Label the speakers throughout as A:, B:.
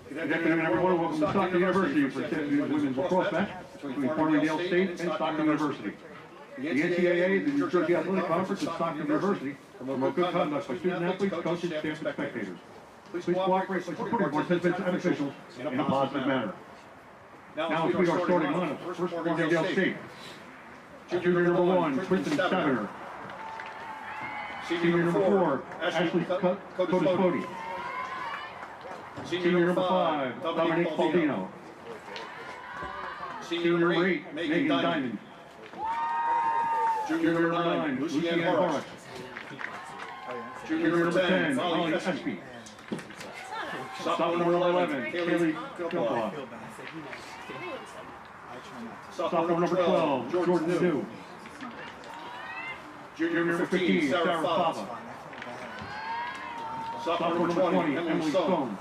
A: Good afternoon, everyone. Welcome to Stockton University for the women's lacrosse match between Farmingdale State and Stockton University. The NCAA, the New Jersey Athletic Conference, and Stockton University promote good conduct by student athletes, coaches, staff, and spectators. Please cooperate by supporting our participants and officials in a positive manner. Now let's meet our starting lineup. First, Farmingdale State. Junior number 1, Tristan Stabiner. Senior number 4, Ashley Codespoti. Senior number 5, Dominic Baldino. Senior number 8, Megan Diamond. Junior number 9, Lucianne Horrocks. Junior number 10, Molly Espy. Sophomore number 11, Kaylee Kilpaw. Sophomore number 12, Jordan New. Junior number 15, Sarah Fava. Sophomore number 20, Emily Stone.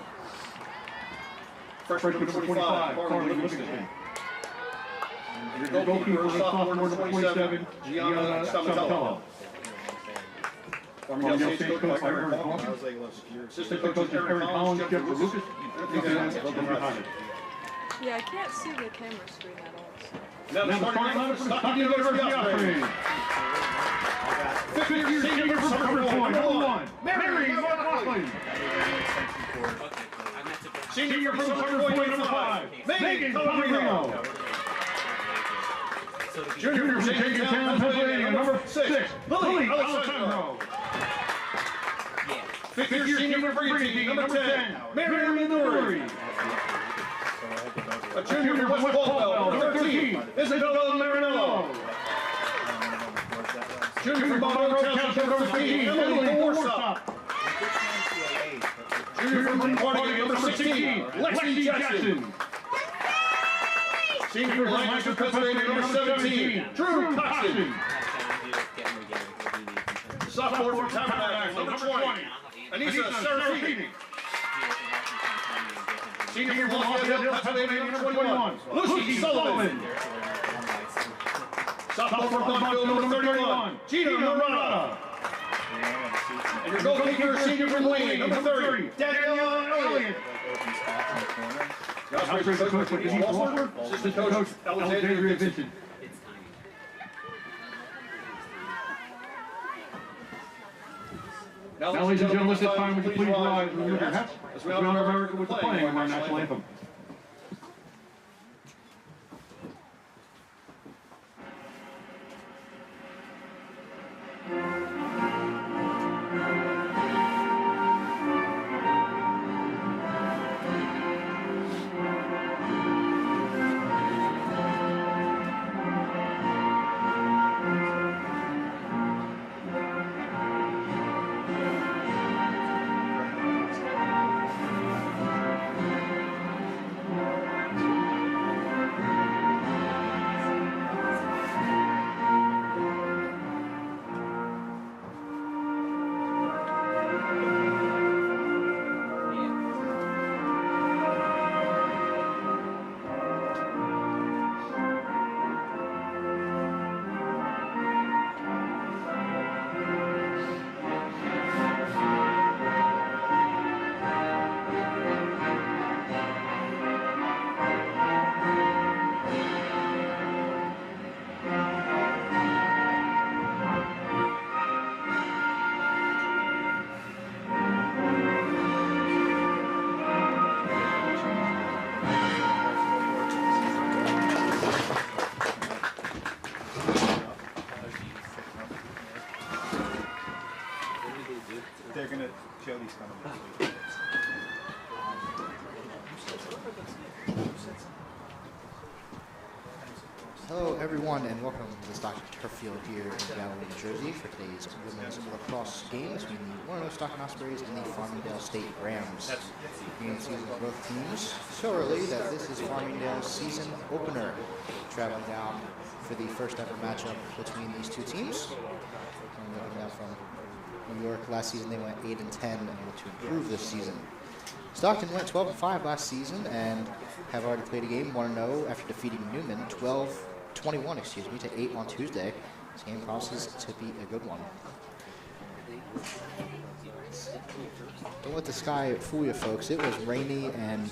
A: Freshman number 25, Carly Livingston. And your goalkeeper, sophomore number 27, Gianna Samatello. Farmingdale State coach by Aaron Collins. Assistant coaches Aaron Collins, Jeff Lucas.
B: Yeah, I can't see the camera screen at all.
A: Now the starting lineup for Stockton University Ospreys. Fifth-year senior from number 1, Mary McLaughlin. Senior from number 5, Megan Pellegrino. Junior from Jamestown, Pennsylvania, number 6, Lily Alessandro. Fifth-year senior from Green, number 10, Mary Nuri. A junior from West Baldwell, number 13, Isabella Marinello. Junior from Monroe Township, number 15, Emily Warsaw. Junior from Party, number 16, Lexi Jackson. Senior from Lancaster, Pennsylvania, number 17, Drew Coxon. Sophomore from Tabernacle, number 20, Anissa Serafini. Senior from Lafayette, Pennsylvania, number 21, Lucy Sullivan. Sophomore from Buckville, number 31, Gina Murata. And your goalkeeper, senior from Lane, number 30, Danielle Elliott. Now, coach with Denise Walker, assistant coach Alexandria Vincent. Now, ladies and gentlemen, at this time, would you please rise and remove your hats as we honor America with the playing of our national anthem.
C: They're going to show these kind of
D: Hello everyone and welcome to the Stockton Turf Field here in Galilee, New Jersey for today's women's lacrosse game between the 1-0 Stockton Ospreys and the Farmingdale State Rams. Beginning the season of both teams so early that this is Farmingdale's season opener, traveling down for the first ever matchup between these two teams. And looking down from New York last season, they went 8-10 and able to improve this season. Stockton went 12-5 last season and have already played a game 1-0 after defeating Newman 21 to 8 on Tuesday. This game promises to be a good one. Don't let the sky fool you, folks. It was rainy and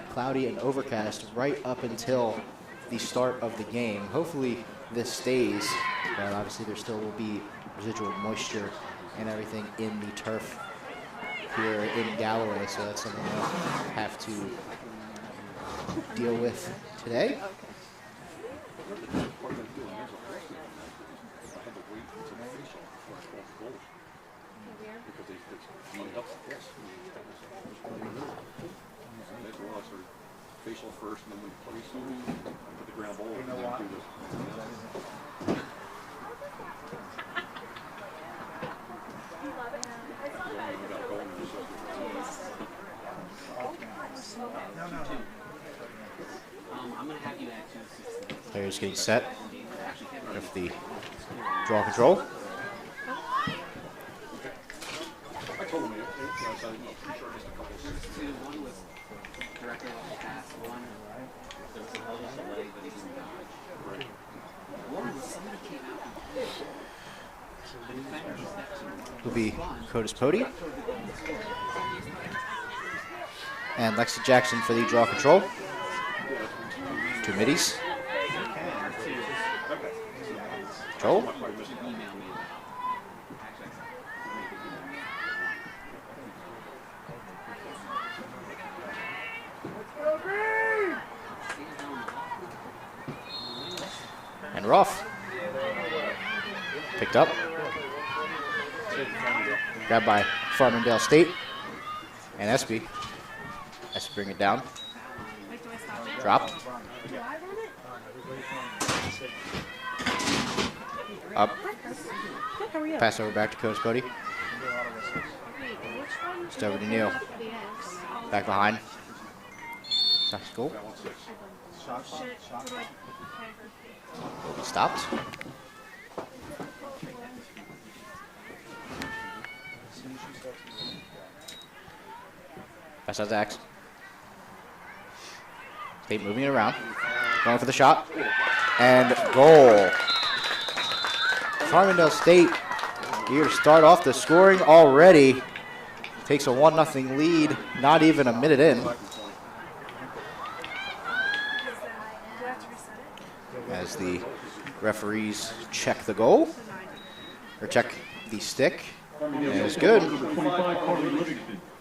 D: cloudy and overcast right up until the start of the game. Hopefully this stays, but obviously there still will be residual moisture and everything in the turf here in Galloway, so that's something we'll have to deal with today.
A: Facial first, and then we place put the ground ball and then do this.
D: Players getting set with the draw control.
A: I told him, just a couple of
D: Will be Curtis Pody and Lexi Jackson for the draw control. Two middies. Control. And Ruff. Picked up. Grabbed by Farmingdale State. And Espy. Espy bring it down. Dropped. Up. Pass over back to Coach Cody. Just over to Neil. Back behind. Sox goal. Will be stopped. Pass out to X. State moving it around. Going for the shot. And goal. Farmingdale State here to start off the scoring already. Takes a 1-0 lead, not even a minute in. As the referees check the goal, or check the stick. And it's good.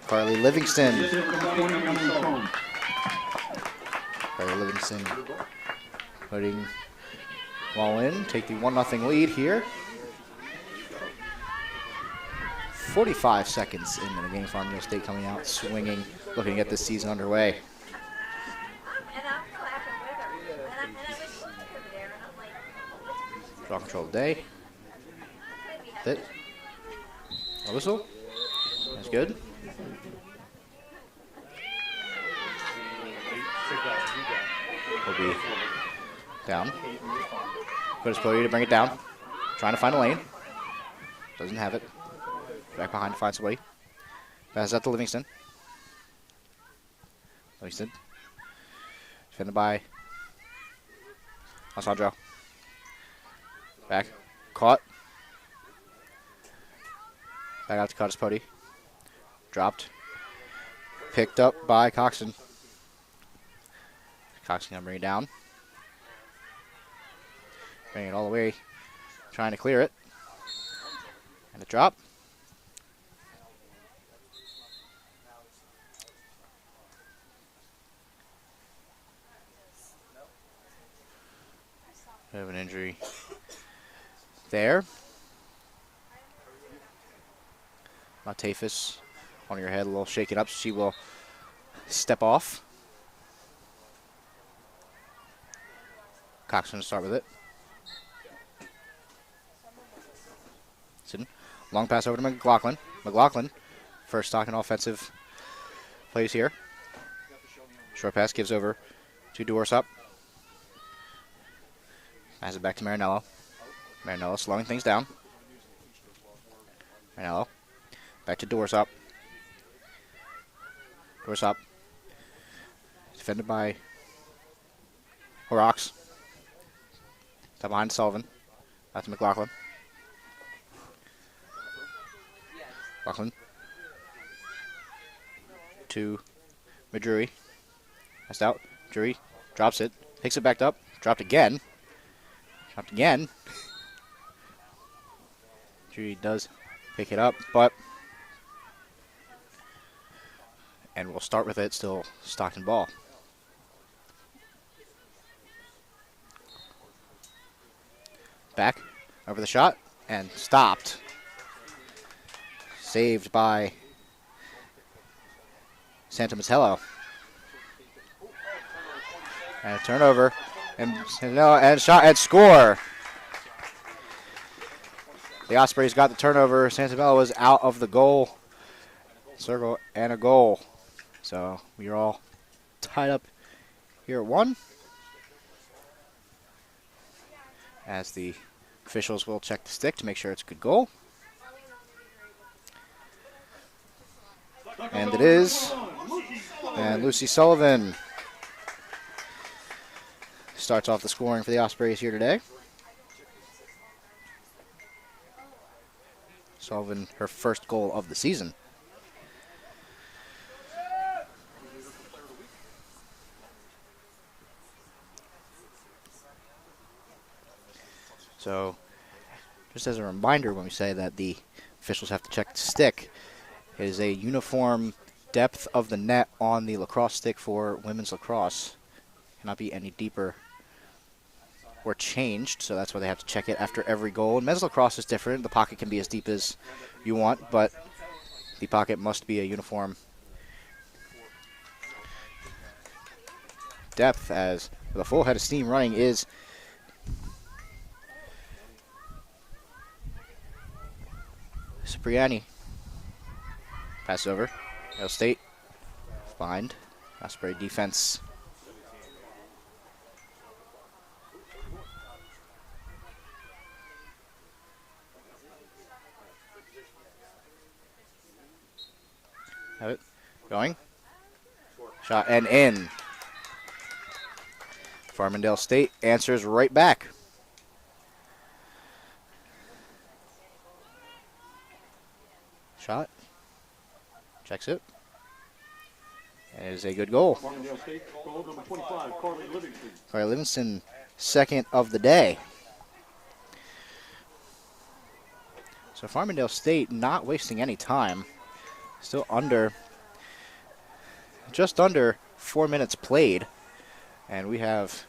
D: Carly Livingston. Carly Livingston putting ball in, take the 1-0 lead here. 45 seconds into the game, Farmingdale State coming out swinging, looking to get this season underway. Draw control today. Hit. A whistle. That's good. Will be down. Put his Cody to bring it down. Trying to find a lane. Doesn't have it. Back behind to find somebody. Passes out to Livingston. Livingston. Defended by Alessandro. Back. Caught. Back out to Curtis Pody. Dropped. Picked up by Coxon. Coxon gonna bring it down. Bring it all the way. Trying to clear it. And a drop. We have an injury there. Matafis on your head, a little shaken up. She will step off. Cox going to start with it. Long pass over to McLaughlin. McLaughlin, first stock and offensive plays here. Short pass gives over to Dorsop. Pass it back to Marinello. Marinello slowing things down. Marinello. Back to Dorsop. Dorsop. Defended by Horrocks. Top behind Sullivan. Back to McLaughlin. McLaughlin. to Maduri. Passed out. Maduri drops it. Picks it back up. Dropped again. Dropped again. Maduri does pick it up, but... And we'll start with it, still Stockton ball. Back, over the shot, and stopped. Saved by Santa Matello. And a turnover, and shot and score. The Ospreys got the turnover. Santa Matello was out of the goal circle and a goal. So we're all tied up here at 1. As the officials will check the stick to make sure it's a good goal. And it is. And Lucy Sullivan starts off the scoring for the Ospreys here today. Sullivan, her first goal of the season. So, just as a reminder, when we say that the officials have to check the stick, it is a uniform depth of the net on the lacrosse stick for women's lacrosse. Cannot be any deeper or changed, so that's why they have to check it after every goal. And men's lacrosse is different. The pocket can be as deep as you want, but the pocket must be a uniform depth, as with a full head of steam running is Cipriani. Pass over. Ohio State. Behind. Osprey defense. Have it. Going. Shot and in. Farmingdale State answers right back. Shot. Checks it. And it is a good goal.
A: Farmingdale State, goal number 25, Carly Livingston.
D: Carly Livingston, second of the day. So Farmingdale State not wasting any time. Still just under 4 minutes played. And we have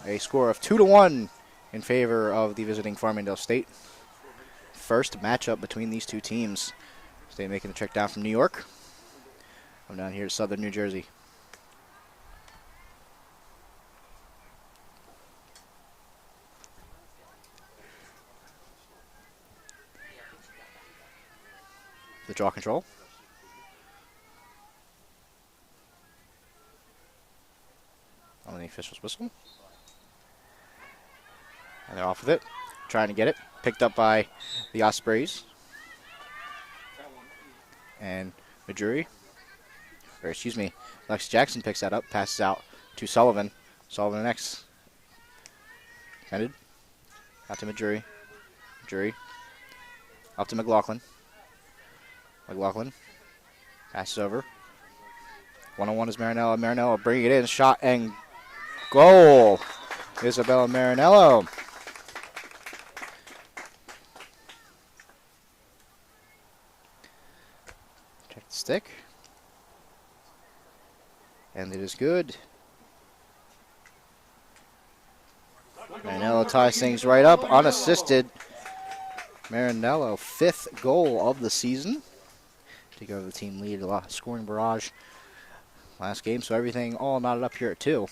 D: a score of 2-1 in favor of the visiting Farmingdale State. First matchup between these two teams. State making the trek down from New York. I'm down here to southern New Jersey. The draw control. On the official's whistle. And they're off with it. Trying to get it. Picked up by the Ospreys. And Maduri, or excuse me, Lex Jackson picks that up, passes out to Sullivan. Sullivan next. Defended. Out to Maduri. Maduri. Up to McLaughlin. McLaughlin. Passes over. 1-on-1 is Marinello. Marinello bringing it in. Shot and goal. Isabella Marinello. Check the stick. And it is good. Marinello ties things right up, unassisted. Marinello, 5th goal of the season. Take over the team lead, a lot of scoring barrage last game, so everything all knotted up here at 2.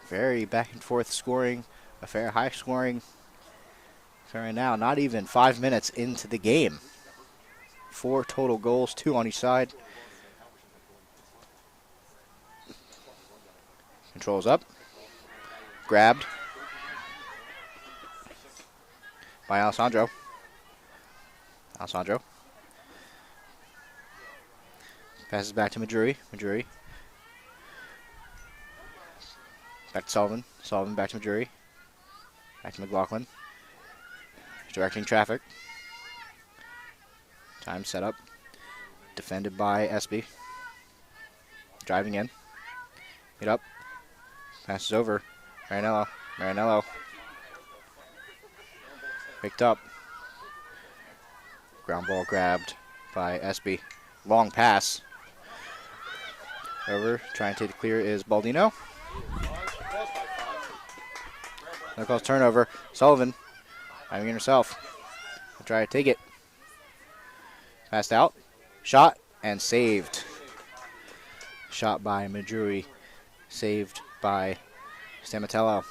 D: Very back and forth scoring, a fair high scoring. So right now, not even 5 minutes into the game. 4 total goals, 2 on each side. Controls up. Grabbed by Alessandro. Alessandro. Passes back to Maduri. Maduri. Back to Sullivan. Sullivan back to Majuri. Back to McLaughlin. Directing traffic. Time set up. Defended by SB. Driving in. Get up. Passes over. Marinello. Marinello. Picked up. Ground ball grabbed by SB. Long pass. Over. Trying to take the clear is Baldino. Lacrosse turnover. Sullivan. Diving in herself. Try to take it. Passed out. Shot and saved. Shot by Majuri. Saved by Stamatello.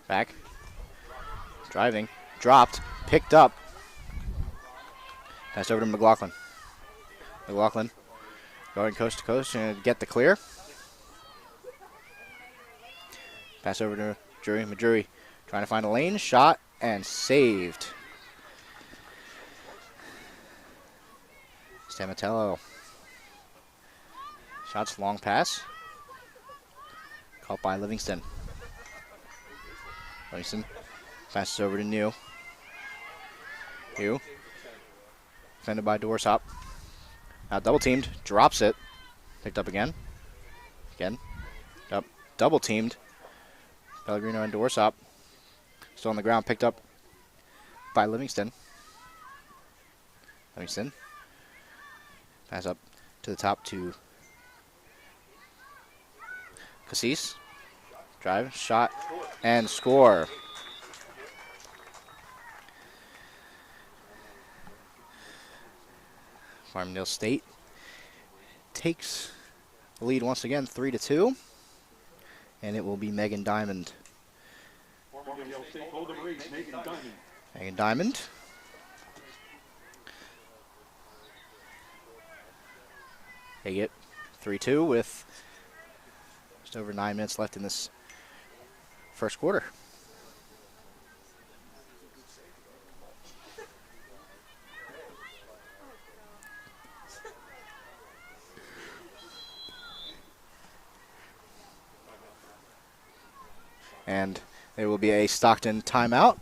D: Back. Driving. Dropped. Picked up. Passed over to McLaughlin. McLaughlin going coast to coast and get the clear. Pass over to Majuri. Majuri trying to find a lane. Shot and saved. Stamatello. Shots long pass. Caught by Livingston. Livingston passes over to New. New. Defended by Dorsop. Now double teamed. Drops it. Picked up again. Again. Up. Double teamed. Pellegrino and Dorsop. Still on the ground. Picked up by Livingston. Livingston. Pass up to the top to Cassis. Drive, shot, and score. Farmingdale State takes the lead once again, 3-2, and it will be Megan Diamond.
A: Farmingdale State, hold the race, Megan Diamond.
D: Megan Diamond. They get 3-2 with just over 9 minutes left in this first quarter. And there will be a Stockton timeout.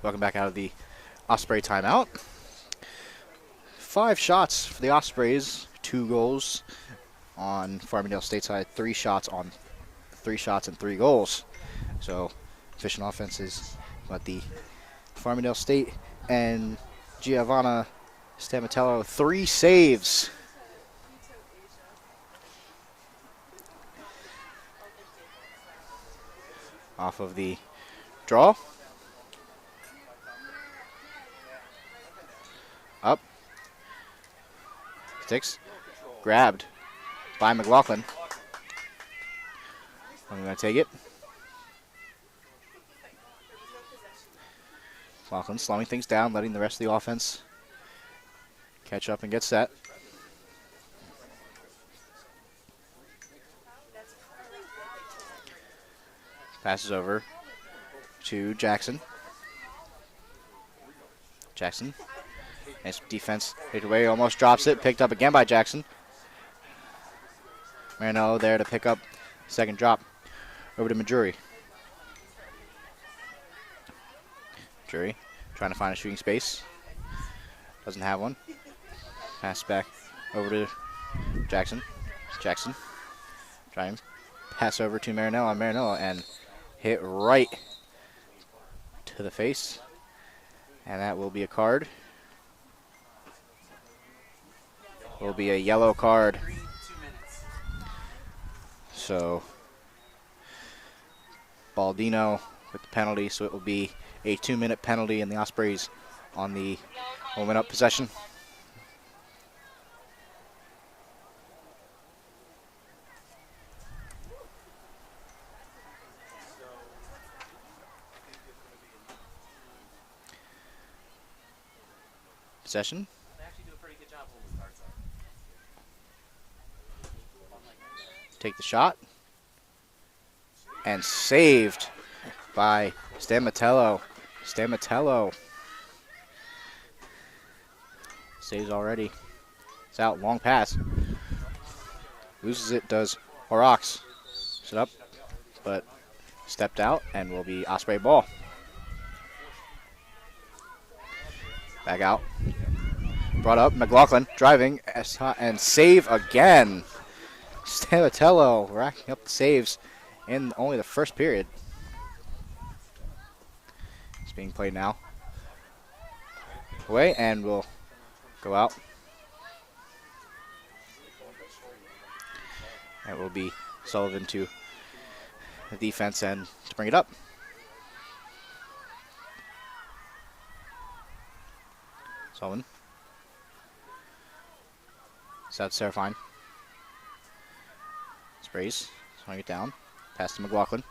D: Welcome back out of the Osprey timeout. 5 shots for the Ospreys, 2 goals on Farmingdale State side, 3 shots and 3 goals. So efficient offenses, but the Farmingdale State and Giovanna Stamatello, 3 saves. Off of the Draw. Up. Sticks. Grabbed by McLaughlin. I'm going to take it. McLaughlin slowing things down, letting the rest of the offense catch up and get set. Passes over to Jackson. Jackson. Nice defense. Hit away, almost drops it. Picked up again by Jackson. Marino there to pick up second drop. Over to Majuri. Majuri trying to find a shooting space. Doesn't have one. Pass back over to Jackson. Jackson trying to pass over to Marinello. Marinello and hit right to the face. And that will be a card. Will be a yellow card. So Baldino with the penalty, so it will be a 2-minute penalty, and the Ospreys on the 1-minute possession. Possession. Take the shot. And saved by Stamatello. Stamatello saves already. It's out. Long pass. Loses it, does Horrocks. Sit up, but stepped out and will be Osprey ball. Back out. Brought up. McLaughlin driving and save again. Stamatello racking up the saves in only the first period. It's being played now. Away and will go out. It will be Sullivan to the defense and to bring it up. Sullivan. South Serafine. Sprays. Swing it down. Pass to McLaughlin.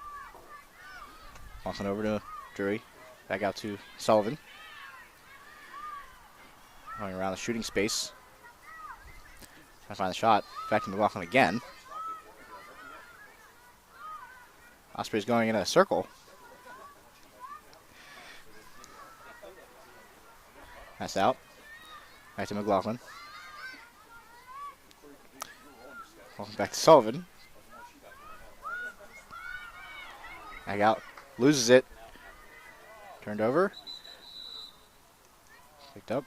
D: McLaughlin over to Drury. Back out to Sullivan. Going around the shooting space. Trying to find the shot. Back to McLaughlin again. Osprey's going in a circle. Pass out. Back to McLaughlin. Back to Sullivan. Back out. Loses it. Turned over. Picked up.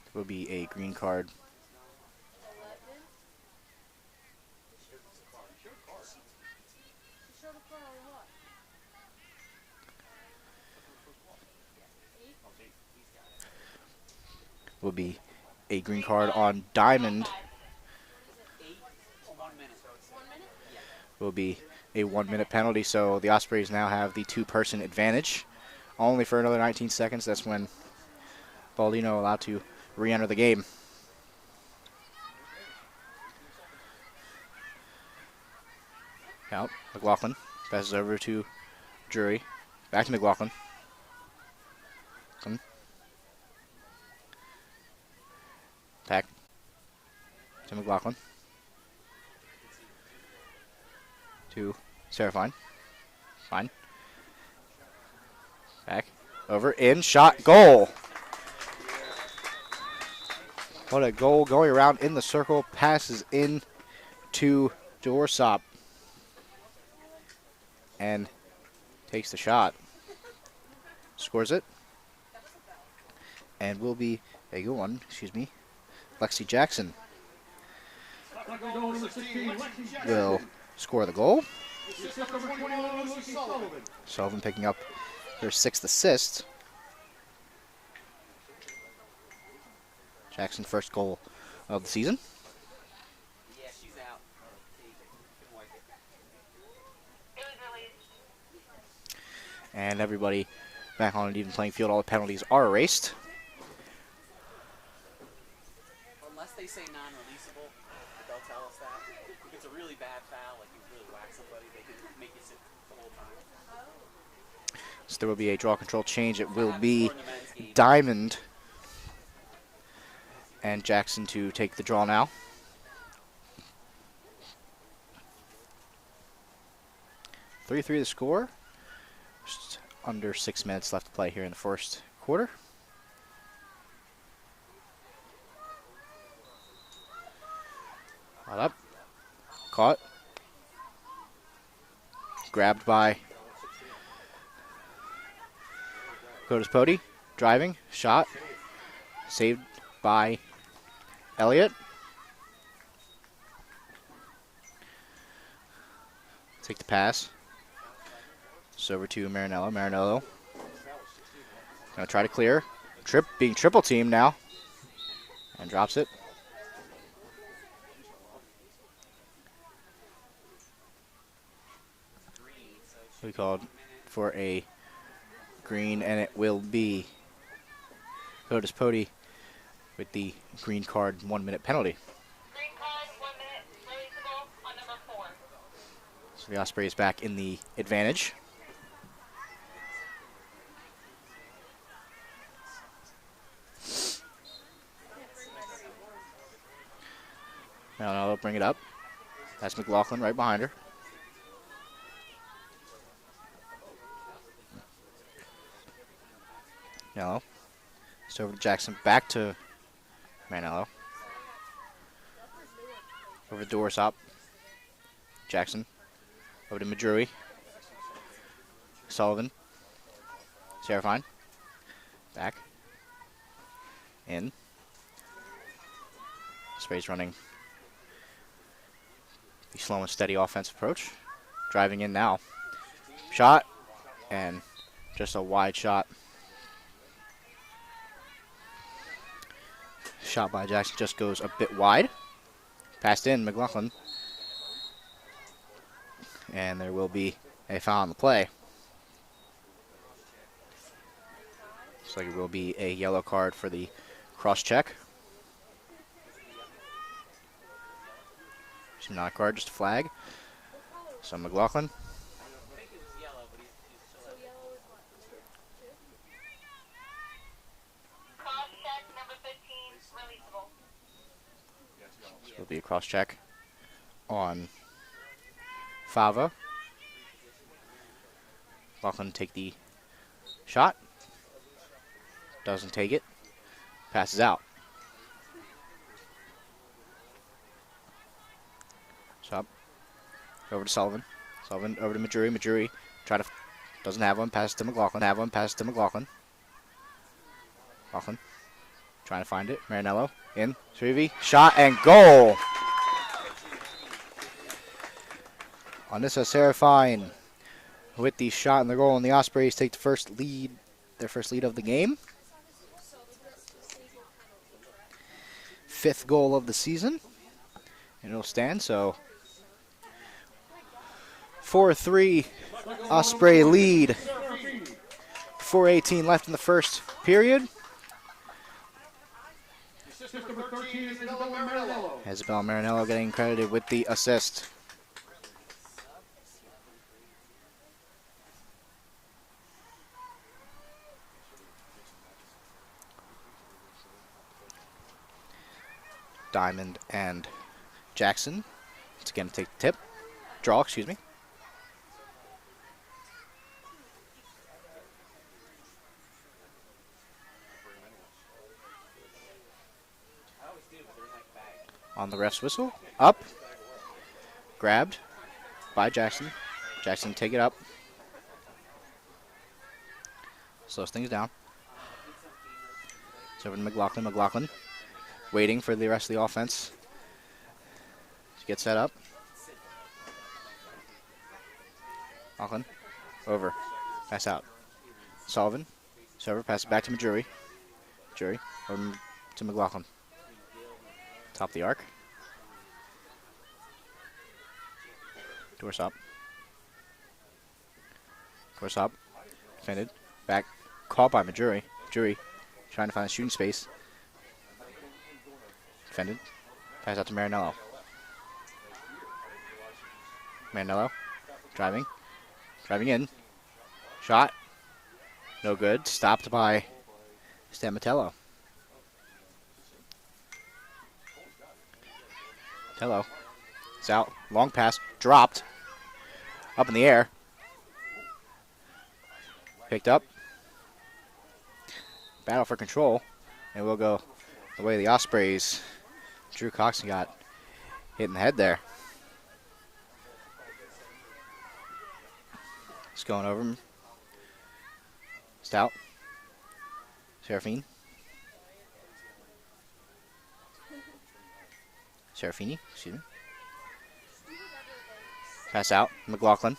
D: It will be a green card. Will be a green card on Diamond. Will be a 1-minute penalty, so the Ospreys now have the 2-person advantage. Only for another 19 seconds. That's when Baldino allowed to re-enter the game. Out. McLaughlin passes over to Drury. Back to McLaughlin. Back to McLaughlin. To Serafine. Fine. Back. Over. In. Shot. Goal. What a goal. Going around in the circle. Passes in to Dorsop. And takes the shot. Scores it. And will be a good one. Excuse me. Lexi Jackson will score the goal. Sullivan picking up her 6th assist. Jackson first goal of the season. And everybody back on an even playing field. All the penalties are erased.
E: Unless they say non-releasable, they'll tell us that. If it's a really bad foul, like you really whack somebody, they can make you sit the whole time.
D: So there will be a draw control change. It will be Diamond and Jackson to take the draw now. .3-3 the score. Just under 6 minutes left to play here in the first quarter. Caught up. Caught. Grabbed by Curtis Pody. Driving. Shot. Saved by Elliott. Take the pass. It's over to Marinello. Marinello gonna try to clear. Being triple teamed now. And drops it. We called for a green, and it will be Curtis Pody with the green card 1 minute penalty.
F: Green card, 1 minute, releasable on number 4.
D: So the Ospreys back in the advantage. Now they'll bring it up. That's McLaughlin right behind her. Manello. It's over to Jackson. Back to Manello. Over to Dorsop. Jackson. Over to Madrui. Sullivan. Serafine. Back. In. Space running the slow and steady offensive approach. Driving in now. Shot. And just a wide shot. Shot by Jackson just goes a bit wide. Passed in, McLaughlin. And there will be a foul on the play. Looks like it will be a yellow card for the cross check. So not a card, just a flag. So McLaughlin.
F: Cross check, number 15, releasable.
D: So it'll be a cross check on Fava. McLaughlin take the shot. Doesn't take it. Passes out. Up. Over to Sullivan. Sullivan over to Madrui. Madrui doesn't have one. Passes to McLaughlin. Passes to McLaughlin. McLaughlin trying to find it. Marinello in. Srivi. Shot and goal. Anissa Serafine with the shot and the goal, and the Ospreys take their first lead of the game. 5th goal of the season. And it'll stand, so 4-3 Osprey lead. 4:18 left in the first period. Isabella Marinello getting credited with the assist. Diamond and Jackson. It's again to take the tip. Draw, excuse me. On the ref's whistle. Up. Grabbed by Jackson. Jackson take it up. Slows things down. It's over to McLaughlin. McLaughlin waiting for the rest of the offense to get set up. McLaughlin. Over. Pass out. Sullivan. Server. Pass it back to Madrui. Madrui. Over to McLaughlin. Top the arc. Doorstop. Doorstop. Defended. Back. Caught by Majuri. Majuri trying to find a shooting space. Defended. Pass out to Marinello. Marinello. Driving. Driving in. Shot. No good. Stopped by Stamatello. Tello. It's out. Long pass. Dropped. Up in the air. Picked up. Battle for control. And we'll go the way of the Ospreys. Drew Coxon got hit in the head there. It's going over him. Stout. Serafine. Serafini, excuse me. Pass out. McLaughlin.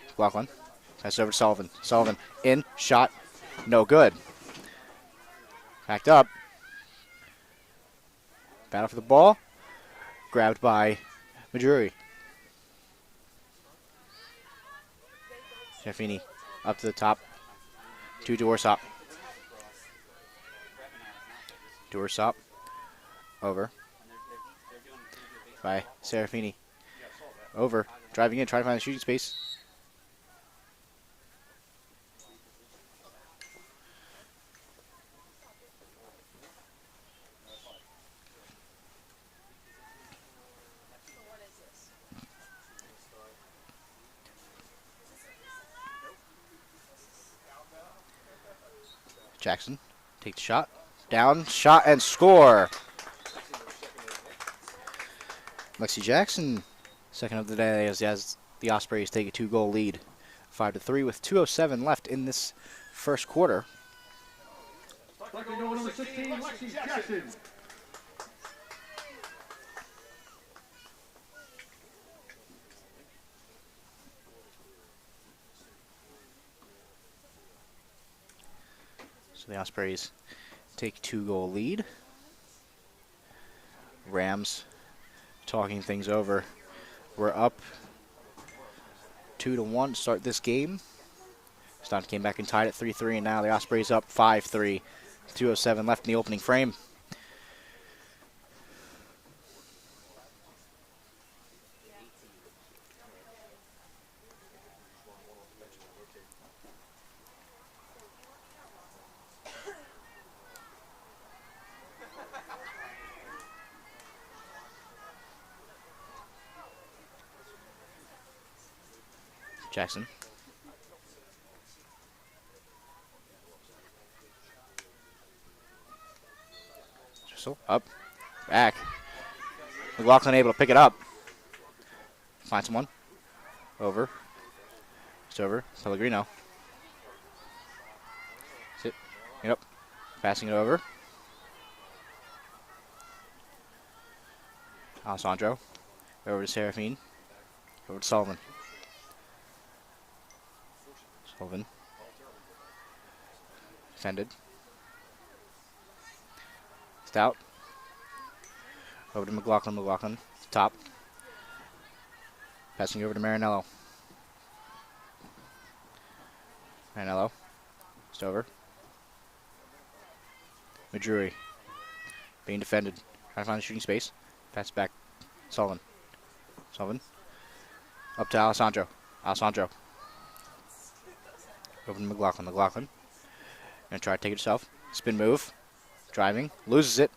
D: McLaughlin. Pass over to Sullivan. Sullivan in. Shot. No good. Backed up. Battle for the ball. Grabbed by Majuri. Serafini up to the top. To Dorsop. Dorsop. Over. By Serafini. Over. Driving in. Trying to find a shooting space. Jackson takes the shot. Down. Shot and score. Lexi Jackson, second of the day, as the Ospreys take a 2-goal lead. 5-3 with 2:07 left in this first quarter.
A: Second goal, number 16, Lexi Jackson.
D: So the Ospreys take 2-goal lead. Rams talking things over. We're up 2-1 to start this game. Staunton came back and tied at 3-3, and now the Ospreys up 5-3. 2:07 left in the opening frame. Jackson. Dressel, up, back. McLaughlin able to pick it up. Find someone. Over. It's over. Pellegrino. Sit. Get up. Passing it over. Alessandro. Over to Serafine. Over to Sullivan. Sullivan. Defended. Stout. Over to McLaughlin. McLaughlin. Top. Passing over to Marinello. Marinello. Just over. Majuri. Being defended. Trying to find a shooting space. Pass back. Sullivan. Sullivan. Up to Alessandro. Alessandro. Over to McLaughlin. McLaughlin. Gonna try to take it himself. Spin move. Driving. Loses it.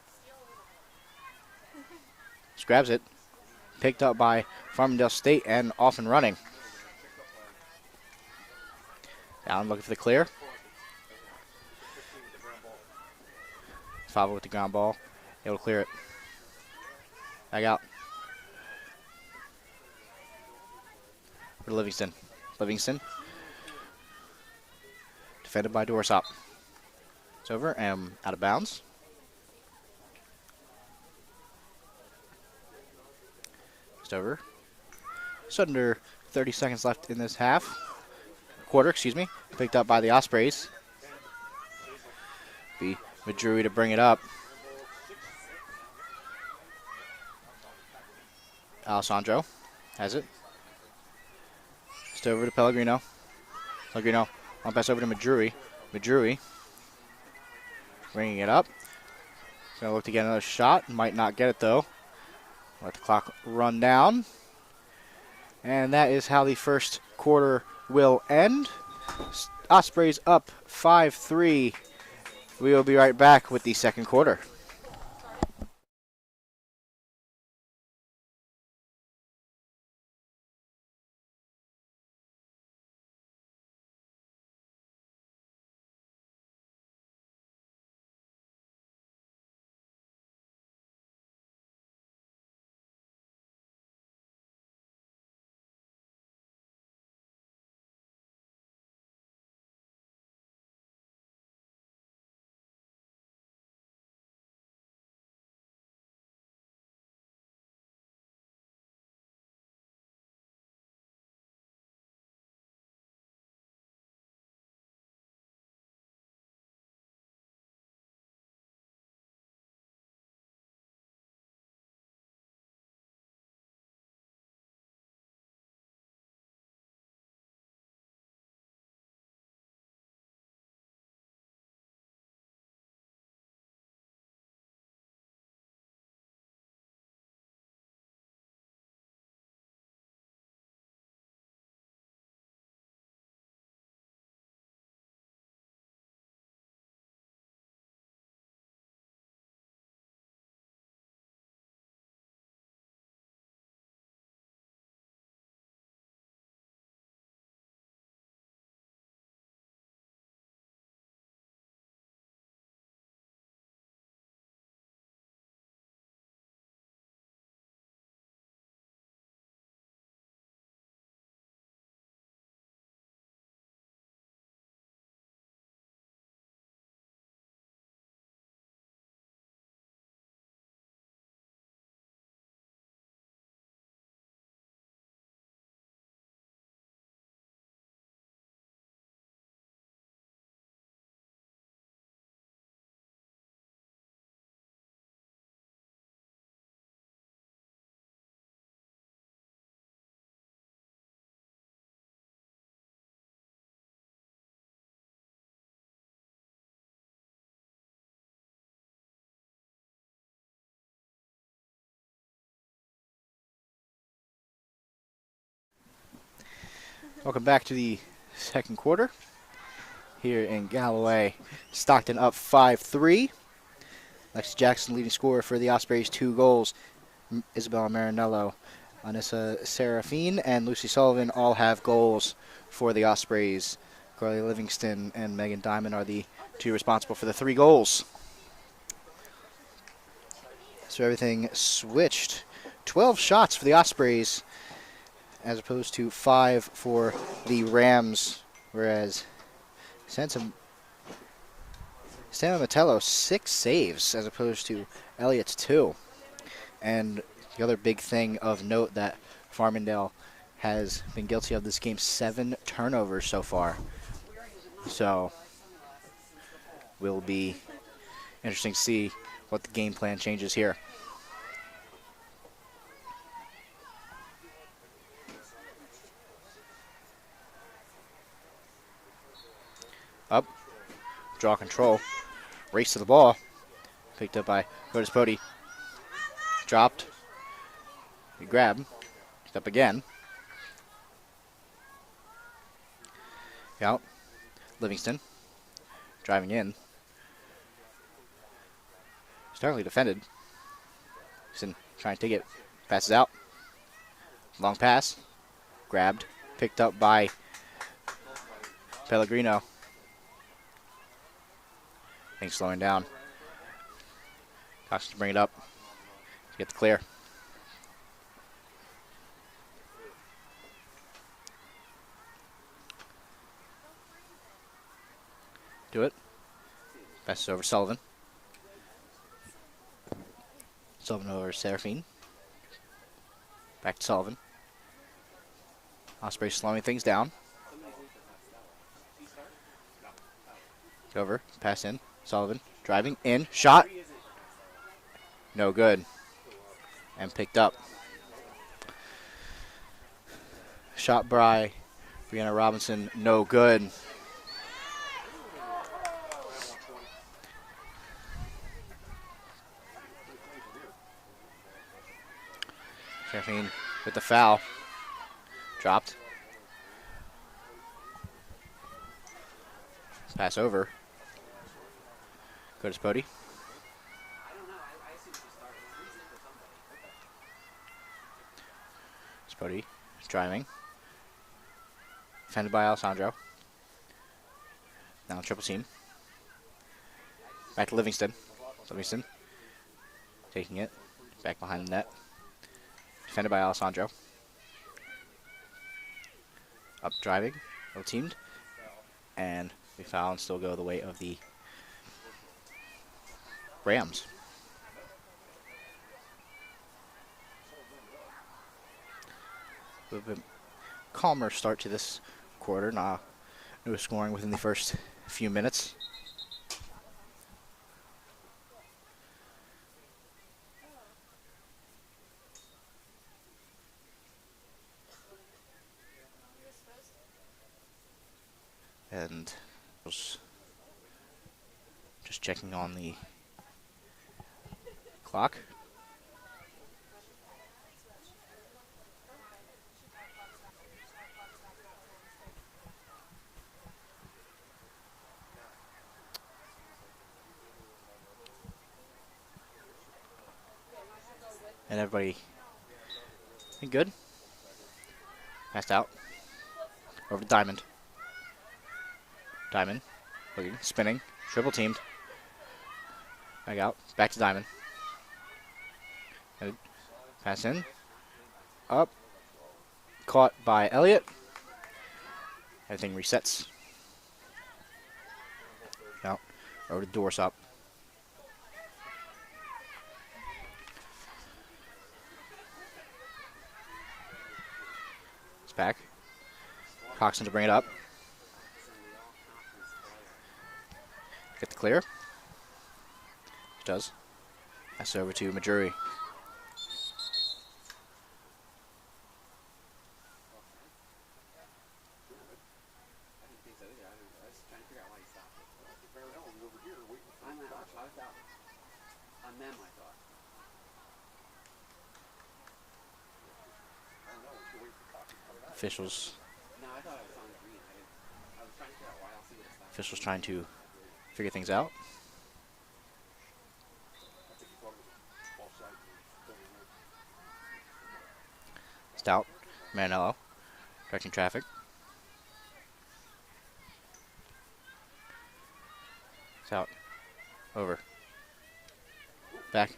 D: Just grabs it. Picked up by Farmingdale State and off and running. Down looking for the clear. Fava with the ground ball. Able to clear it. Back out. For Livingston. Livingston. Defended by Dorsop. It's over and out of bounds. Just over. Just under 30 seconds left in this quarter, excuse me. Picked up by the Ospreys. Be Majuri to bring it up. Alessandro has it. Just over to Pellegrino. Pellegrino on pass over to Madrui. Madrui bringing it up. Gonna look to get another shot. Might not get it though. Let the clock run down. And that is how the first quarter will end. Ospreys up 5-3. We will be right back with the second quarter. Welcome back to the second quarter here in Galloway. Stockton up 5-3. Lexi Jackson leading scorer for the Ospreys, 2 goals. Isabella Marinello, Anissa Serafine, and Lucy Sullivan all have goals for the Ospreys. Carly Livingston and Megan Diamond are the 2 responsible for the 3 goals. So everything switched. 12 shots for the Ospreys as opposed to 5 for the Rams, whereas Santa Metello 6 saves as opposed to Elliott's 2. And the other big thing of note that Farmingdale has been guilty of this game, 7 turnovers so far. So will be interesting to see what the game plan changes here. Up, draw control, race to the ball, picked up by Curtis Pody. Dropped, grab, picked up again. Out, Livingston, driving in. Starkly defended. Livingston trying to take it, passes out. Long pass, grabbed, picked up by Pellegrino. Things slowing down. Cox to bring it up. Get the clear. Do it. Passes over Sullivan. Sullivan over Serafine. Back to Sullivan. Osprey slowing things down. Over. Pass in. Sullivan driving in. Shot. No good. And picked up. Shot by Brianna Robinson, no good. Seraphine with the foul. Dropped. Pass over. Go to Spody. Spody is driving. Defended by Alessandro. Now triple team. Back to Livingston. Livingston taking it. Back behind the net. Defended by Alessandro. Up driving. No teamed. And we foul and still go the way of the Rams. A little bit calmer start to this quarter. No scoring within the first few minutes. And was just checking on the clock. And everybody good. Passed out. Over to Diamond. Diamond. Looking. Spinning. Triple teamed. Back out. Back to Diamond. Good. Pass in. Up. Caught by Elliott. Everything resets. Out. Over to Dorsop. Back. Coxon to bring it up. Get the clear. It does. Pass over to Majuri. Officials. Officials trying to figure things out. Stout. Manello. Directing traffic. Stout. Over. Back.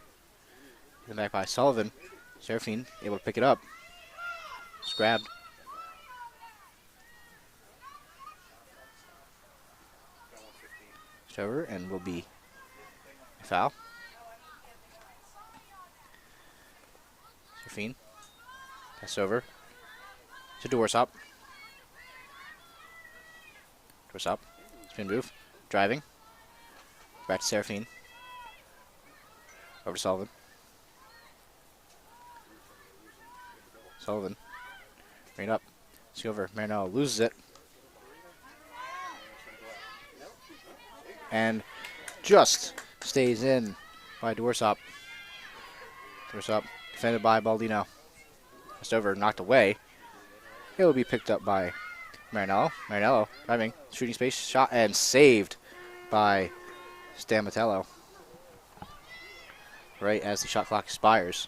D: Given back by Sullivan. Seraphine able to pick it up. It's grabbed. It's over and will be a foul. Seraphine. Pass over to Dorsop. Dorsop. Spin move. Driving. Back to Seraphine. Over to Sullivan. Sullivan. Bring it up. See over. Marinello loses it. And just stays in by Dorsop. Dorsop defended by Baldino. Just over, knocked away. It will be picked up by Marinello. Marinello driving, shooting space, shot, and saved by Stamatello. Right as the shot clock expires.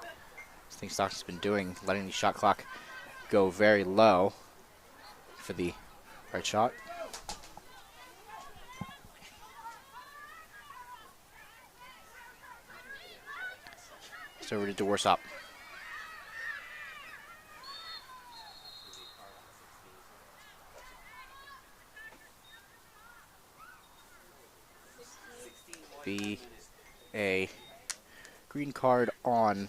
D: I think Stockton's been doing, letting the shot clock go very low for the right shot. It's over to Dorsop. Be a green card on.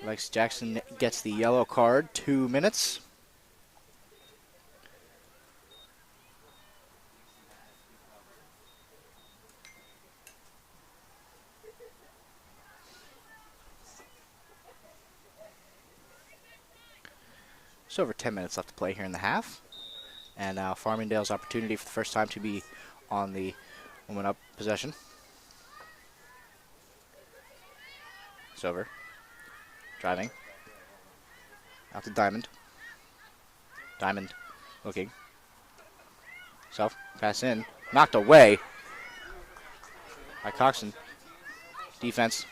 D: Lex Jackson gets the yellow card, 2 minutes. Just over 10 minutes left to play here in the half. And now Farmingdale's opportunity for the first time to be on the woman up possession. It's over. Driving. Out to Diamond. Diamond looking. Self pass in. Knocked away by Coxon. Defense.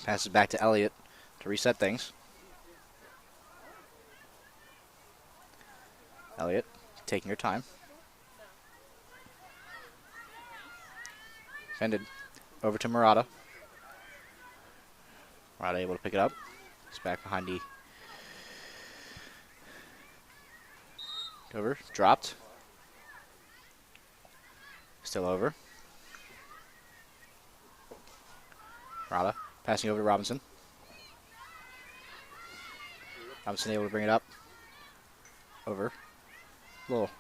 D: Passes back to Elliott to reset things. Elliott taking her time. Defended. Over to Murata. Murata able to pick it up. It's back behind the over. Dropped. Still over. Murata passing over to Robinson. Robinson able to bring it up. Over. Little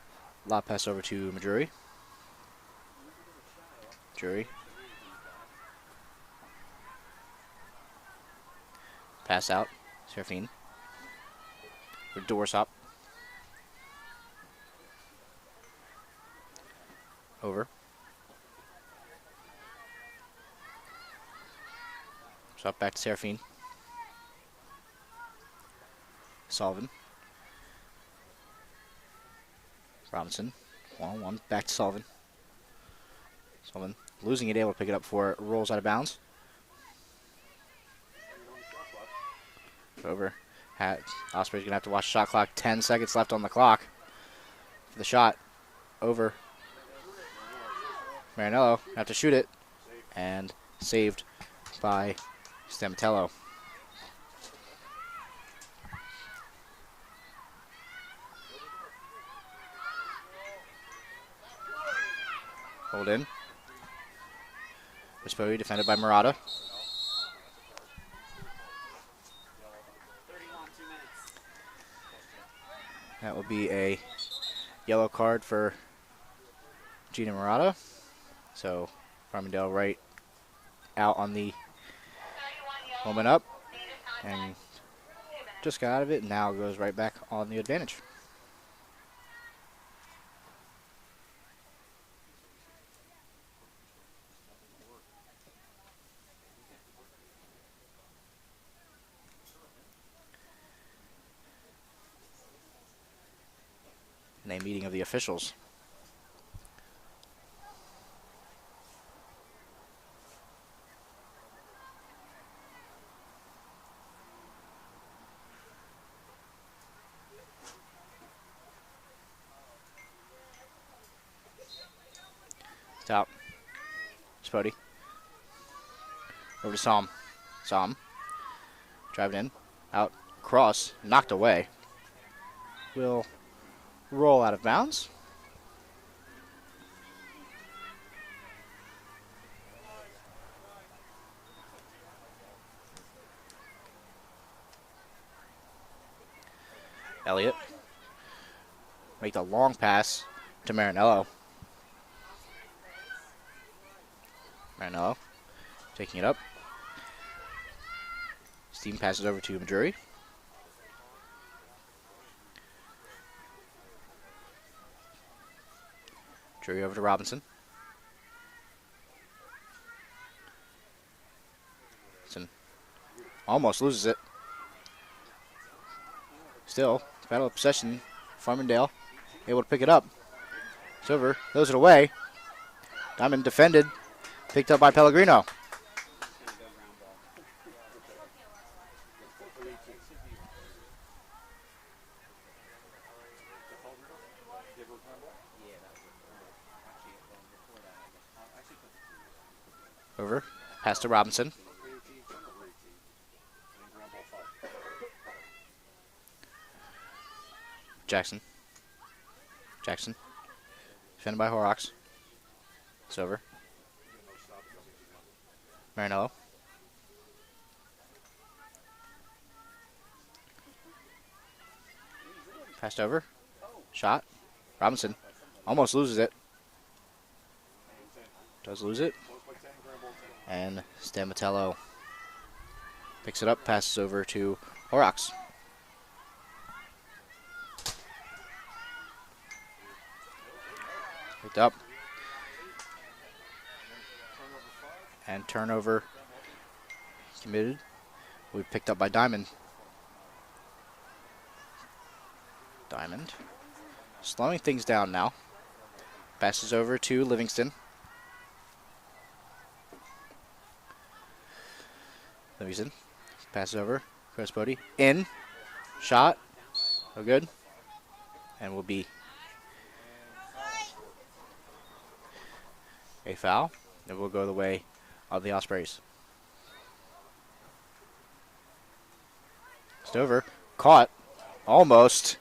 D: lob pass over to Majuri. Majuri. Pass out. Serafine. For Dorsop. Over. Swap back to Serafine. Sullivan. Robinson. 1-on-1. Back to Sullivan. Sullivan losing it, able to pick it up before it rolls out of bounds. Over. Osprey's going to have to watch the shot clock. 10 seconds left on the clock for the shot. Over. Marinello have to shoot it. And saved by Stamatello. Hold in. Vespoli defended by Murata.
E: 31, 2 minutes.
D: That will be a yellow card for Gina Murata. So Farmingdale right out on the moment up and just got out of it and now goes right back on the advantage. In a meeting of the officials. Stop. Spody. Over to Psalm. Psalm. Driving in. Out. Cross. Knocked away. Will roll out of bounds. Elliott. Make the long pass to Marinello. Marinello taking it up. Steam passes over to Majuri. Majuri over to Robinson. Almost loses it. Still, battle of possession. Farmingdale able to pick it up. It's over. Throws it away. Diamond defended. Picked up by Pellegrino. Over. Pass to Robinson. Jackson. Jackson. Defended by Horrocks. It's over. Marinello. Passed over. Shot. Robinson almost loses it. Does lose it. And Stamatello picks it up, passes over to Horrocks. Picked up. And turnover committed. We picked up by Diamond. Diamond. Slowing things down now. Passes over to Livingston. Livingston. Passes over. Chris Bodie. In. Shot. No good. And will be a foul. It will go the way of the Ospreys. It's over. Caught. Almost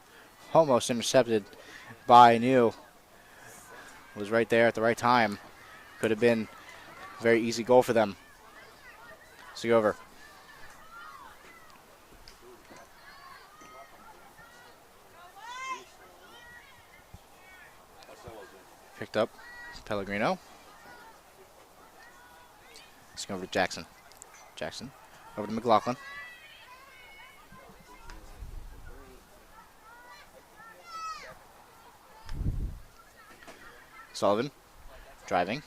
D: intercepted by New. Was right there at the right time. Could have been a very easy goal for them. See over. Picked up Pellegrino. Let's go over to Jackson. Jackson. Over to McLaughlin. Sullivan. Driving.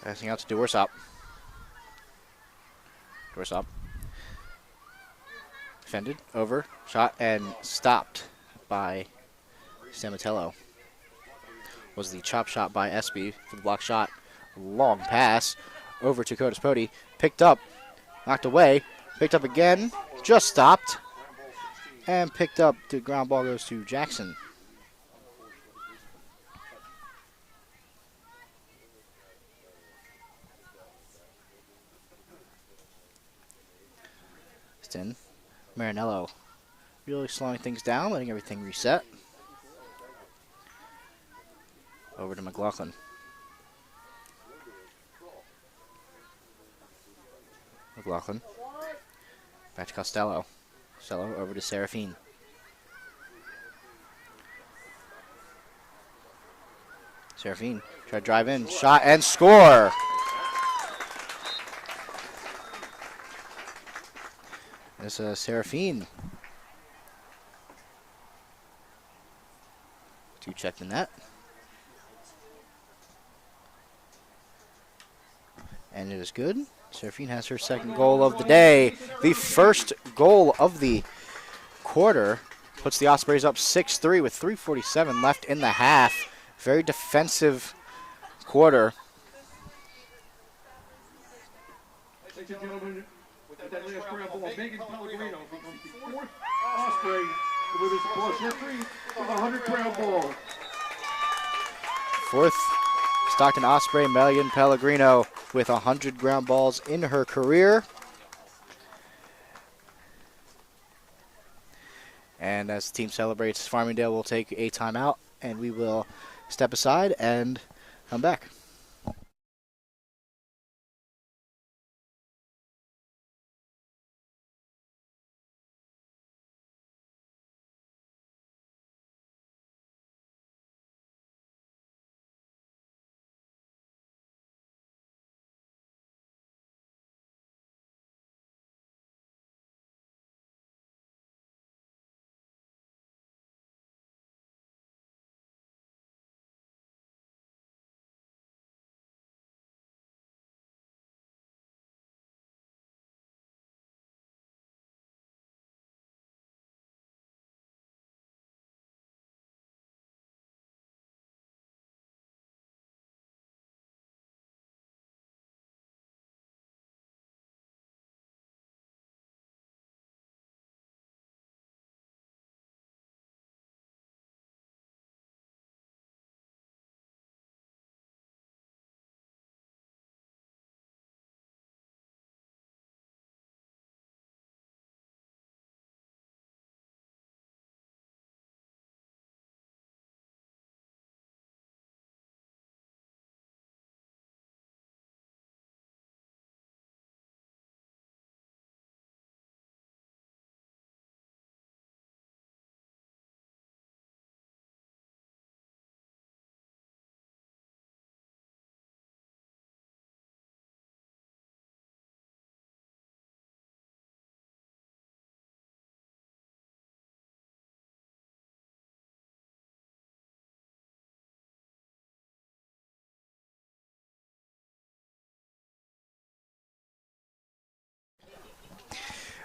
D: Passing out to Dorsop. Dorsop. Defended. Over. Shot and stopped by Samatello. Was the chop shot by Espy for the block shot. Long pass over to Curtis Pody. Picked up. Knocked away. Picked up again. Just stopped. And picked up. The ground ball goes to Jackson. In. Marinello really slowing things down, letting everything reset. Over to McLaughlin. McLaughlin. Back to Costello. Costello over to Serafine. Serafine try to drive in, shot and score. It's Serafine to check the net. And it is good. Serafine has her second goal of the day. The first goal of the quarter puts the Ospreys up 6-3 with 3:47 left in the half. Very defensive quarter.
A: Ladies and gentlemen, with that last ground ball, Megan Pellegrino becomes the fourth Osprey with his cross history with 100 ground balls.
D: Fourth Stockton Osprey, Megan Pellegrino, with 100 ground balls in her career. And as the team celebrates, Farmingdale will take a timeout, and we will step aside and come back.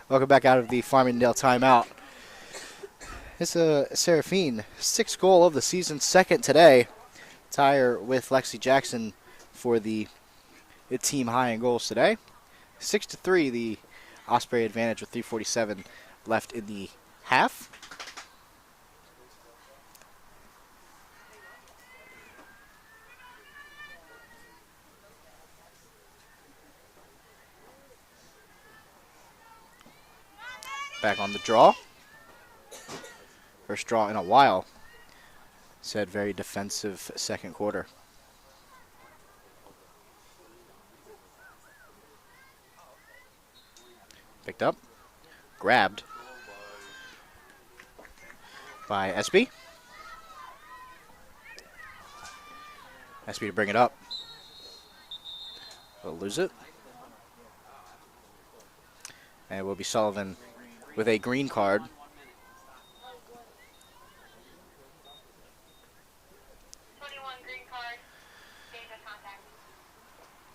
D: Welcome back out of the Farmingdale timeout. It's a Seraphine, 6th goal of the season, 2nd today. Tire with Lexi Jackson for the team high in goals today. 6-3, the Osprey advantage with 3:47 left in the half. Back on the draw. First draw in a while. Said very defensive second quarter. Picked up. Grabbed by SB. SB to bring it up. We'll lose it. And it will be Sullivan with a green card.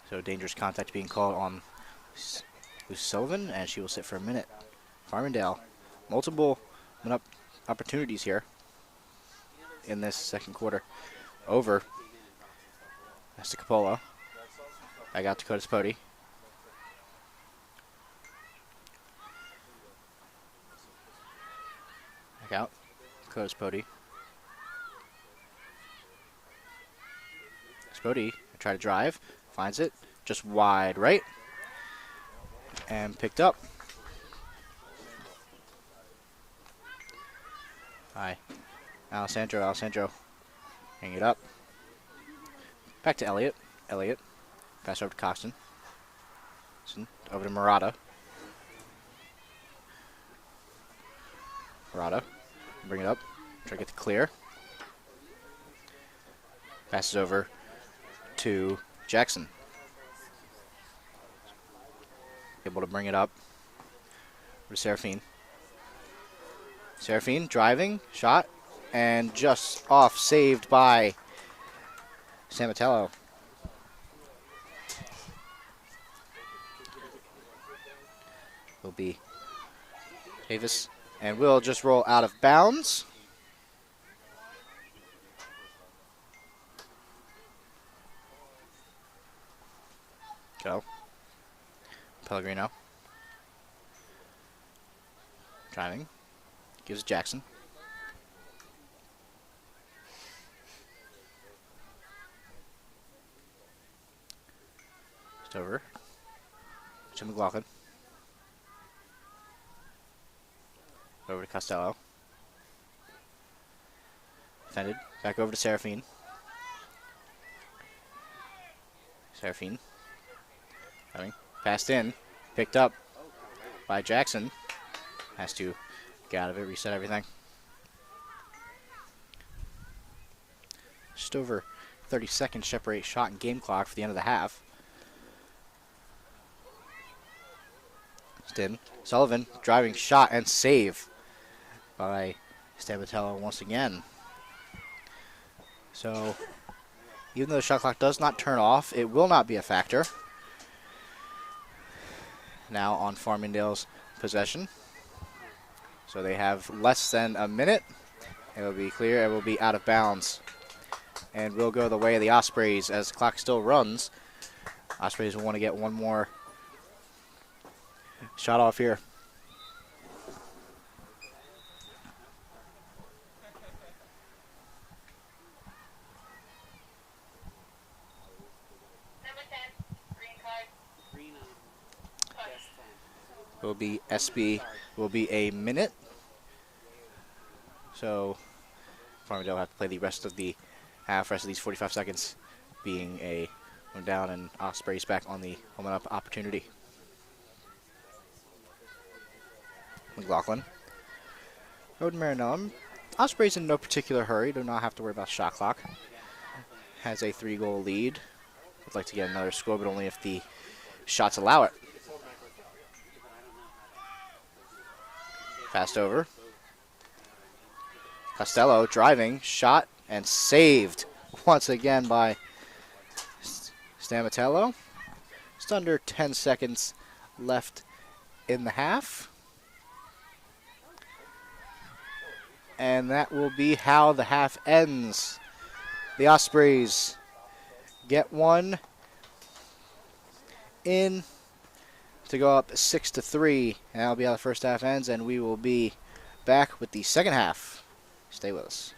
D: So dangerous contact being called on Sullivan, and she will sit for a minute. Farmingdale, multiple opportunities here in this second quarter. Over. That's to Capola. Back out to Dakota Spody. Back out. Dakota Spody. Spody, try to drive. Finds it, just wide right, and picked up. Hi, Alessandro, hang it up. Back to Elliott, pass over to Coxon, over to Murata. Bring it up, try to get the clear. Passes over to Jackson. Able to bring it up for Seraphine. Seraphine driving, shot, and just off, saved by Samatello. Will be Davis, and will just roll out of bounds. Go. Pellegrino. Driving. Gives Jackson. Just over to McLaughlin. Over to Costello. Defended. Back over to Seraphine. Passed in, picked up by Jackson. Has to get out of it, reset everything. Just over 30 seconds separate shot and game clock for the end of the half. In. Sullivan driving shot and save by Stamatello once again. So even though the shot clock does not turn off, it will not be a factor. Now on Farmingdale's possession. So they have less than a minute. It will be clear. It will be out of bounds. And will go the way of the Ospreys as the clock still runs. Ospreys will want to get one more shot off here. Will be SB, will be a minute. So Farmingdale will have to play the rest of the half, rest of these 45 seconds being a one down, and Ospreys back on the home and up opportunity. McLaughlin. Road Marinellum. Ospreys in no particular hurry, do not have to worry about shot clock. Has a 3-goal lead. Would like to get another score, but only if the shots allow it. Passed over. Costello driving, shot, and saved once again by Stamatello. Just under 10 seconds left in the half. and that will be how the half ends. The Ospreys get one in to go up 6-3, and that'll be how the first half ends, and we will be back with the second half. Stay with us.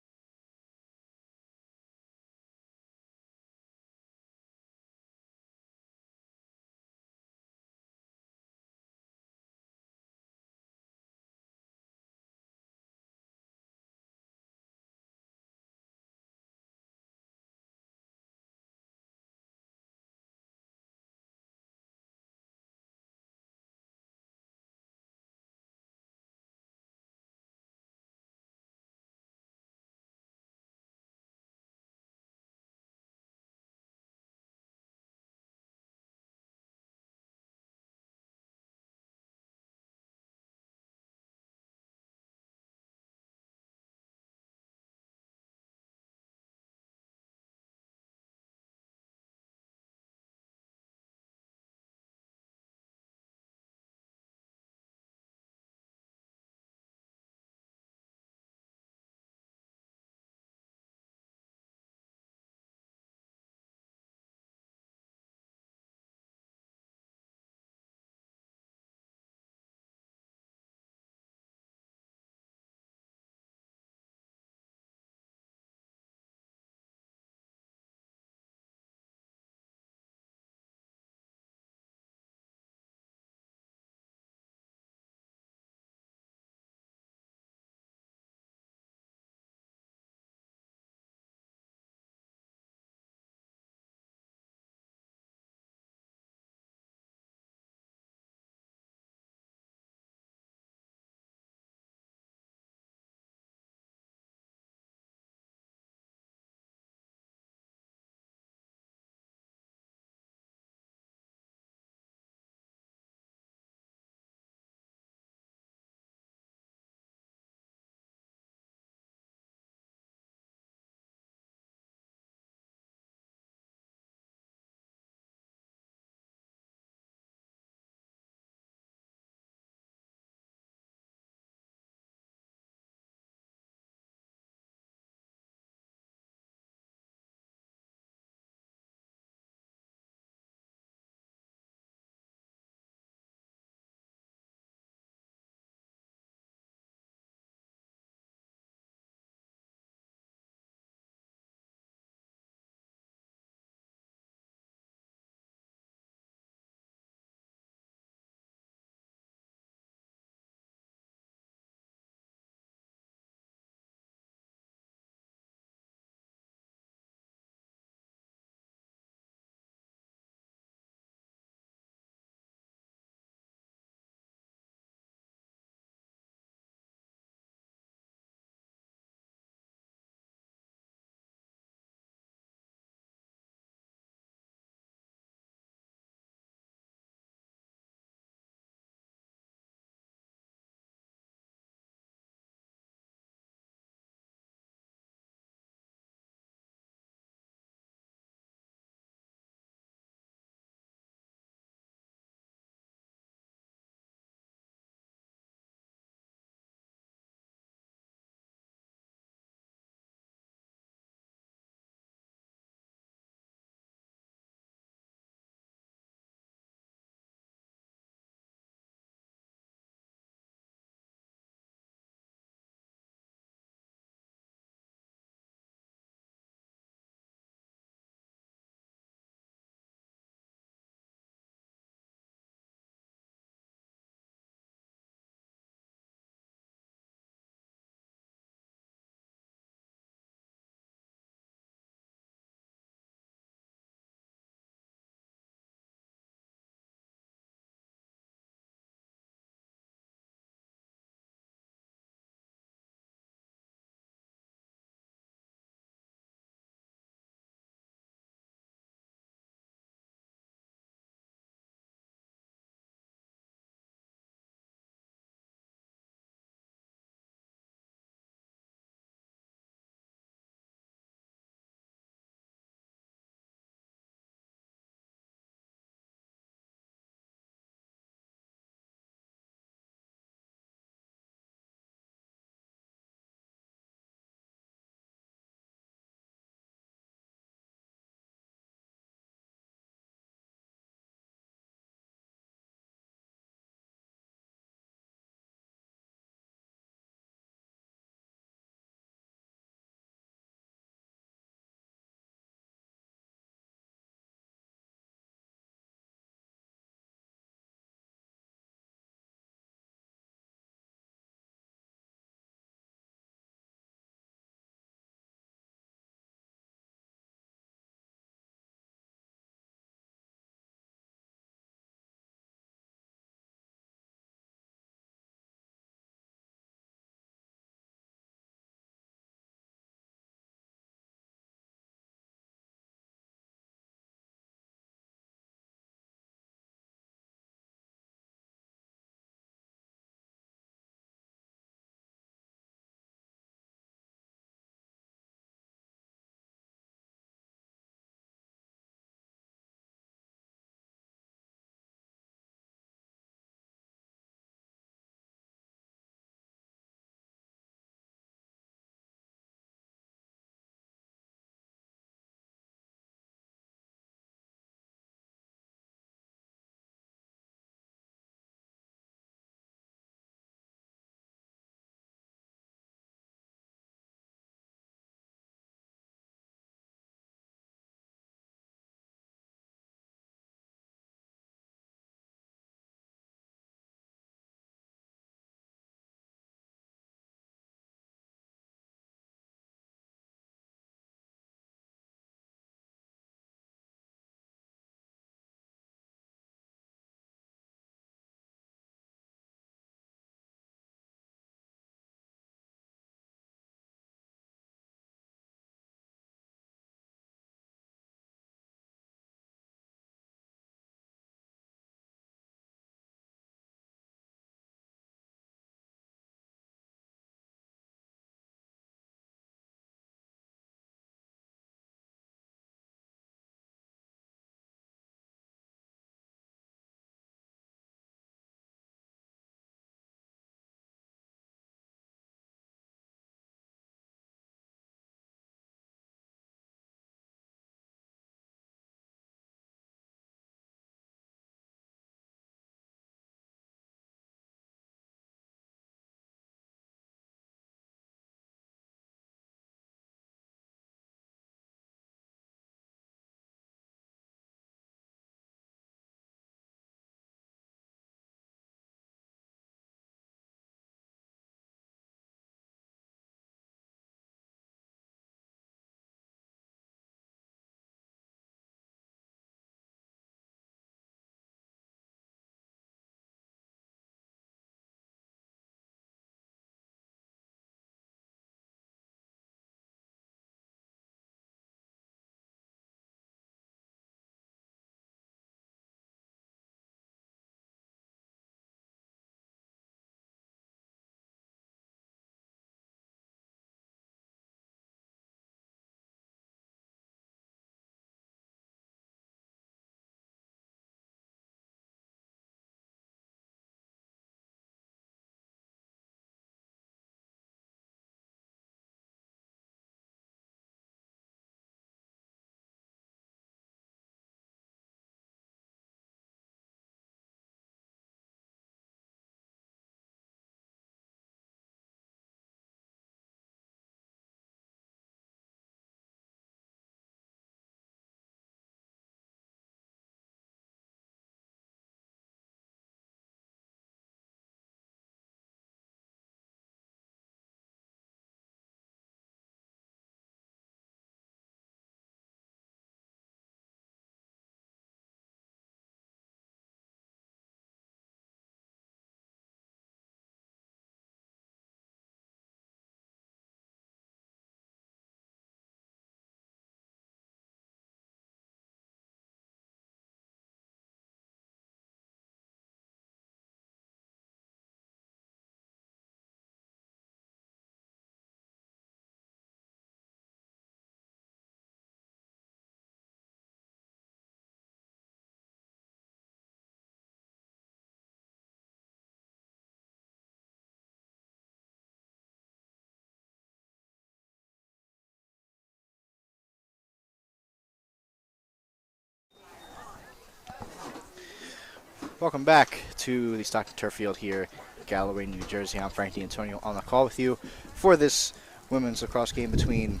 D: Welcome back to the Stockton Turf Field here, Galloway, New Jersey. I'm Frank D'Antonio on the call with you for this women's lacrosse game between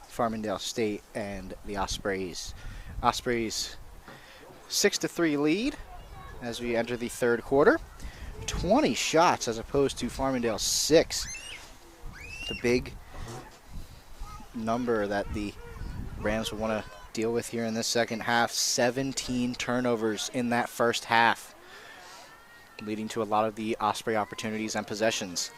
D: Farmingdale State and the Ospreys. Ospreys 6-3 lead as we enter the third quarter. 20 shots as opposed to Farmingdale 6. The big number that the Rams will want to deal with here in this second half. 17 turnovers in that first half, leading to a lot of the Osprey opportunities and possessions.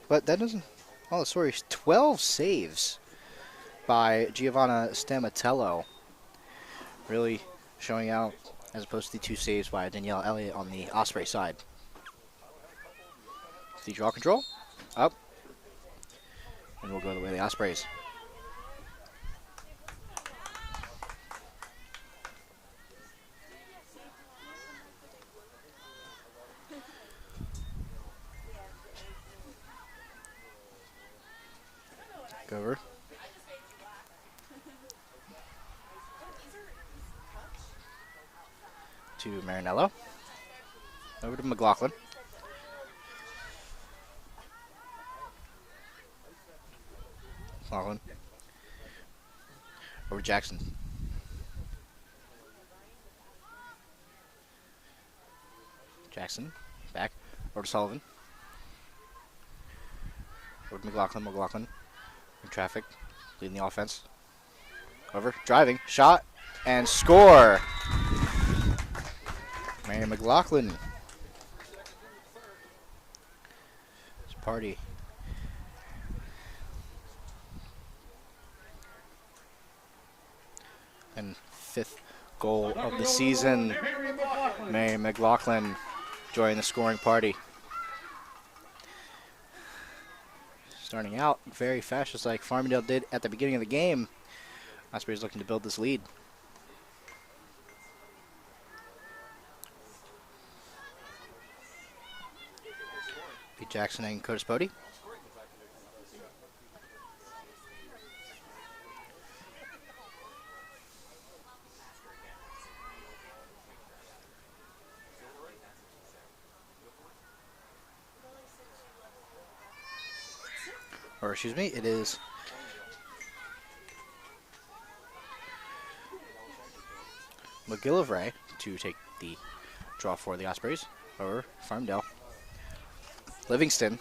D: But that doesn't, oh, sorry, 12 saves by Giovanna Stamatello, really showing out as opposed to the 2 saves by Danielle Elliott on the Osprey side. The draw control, up, and we'll go the way of the Ospreys. Go over. To Marinello. Over to McLaughlin. McLaughlin. Over to Jackson. Jackson. Back. Over to Sullivan. Over to McLaughlin. McLaughlin. In traffic. Leading the offense. Over. Driving. Shot. And score. Mary McLaughlin. It's a party. And 5th goal of the season. Mary McLaughlin joining the scoring party. Starting out very fast, just like Farmingdale did at the beginning of the game. Osprey's looking to build this lead. Pete Jackson and Curtis Pody. Or excuse me, it is McGillivray to take the draw for the Ospreys over Farmingdale. Livingston.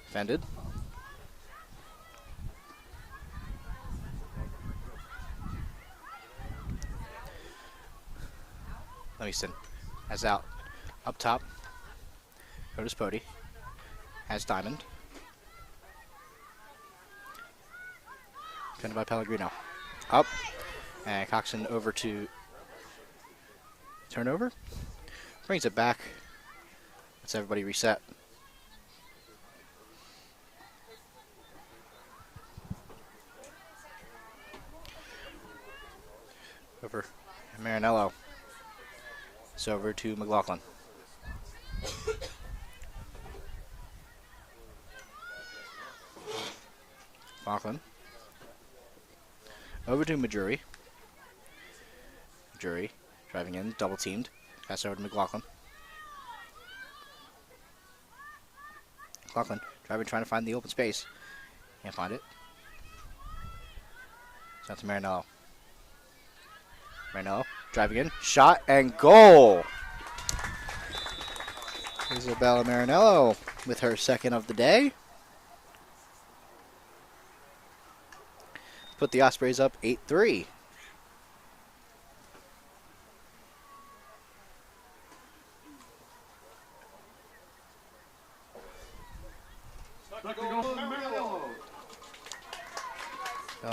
D: Defended. Livingston has out. Up top. Curtis Pody. Has Diamond. Defended by Pellegrino. Up. And Coxon over to turnover. Brings it back. Let's everybody reset. Over Marinello. It's over to McLaughlin. McLaughlin. Over to Majuri. Majuri driving in, double teamed. Pass over to McLaughlin. McLaughlin driving, trying to find the open space. Can't find it. It's out to Marinello. Marinello driving in, shot and goal. Isabella Marinello with her second of the day. Put the Ospreys up 8-3.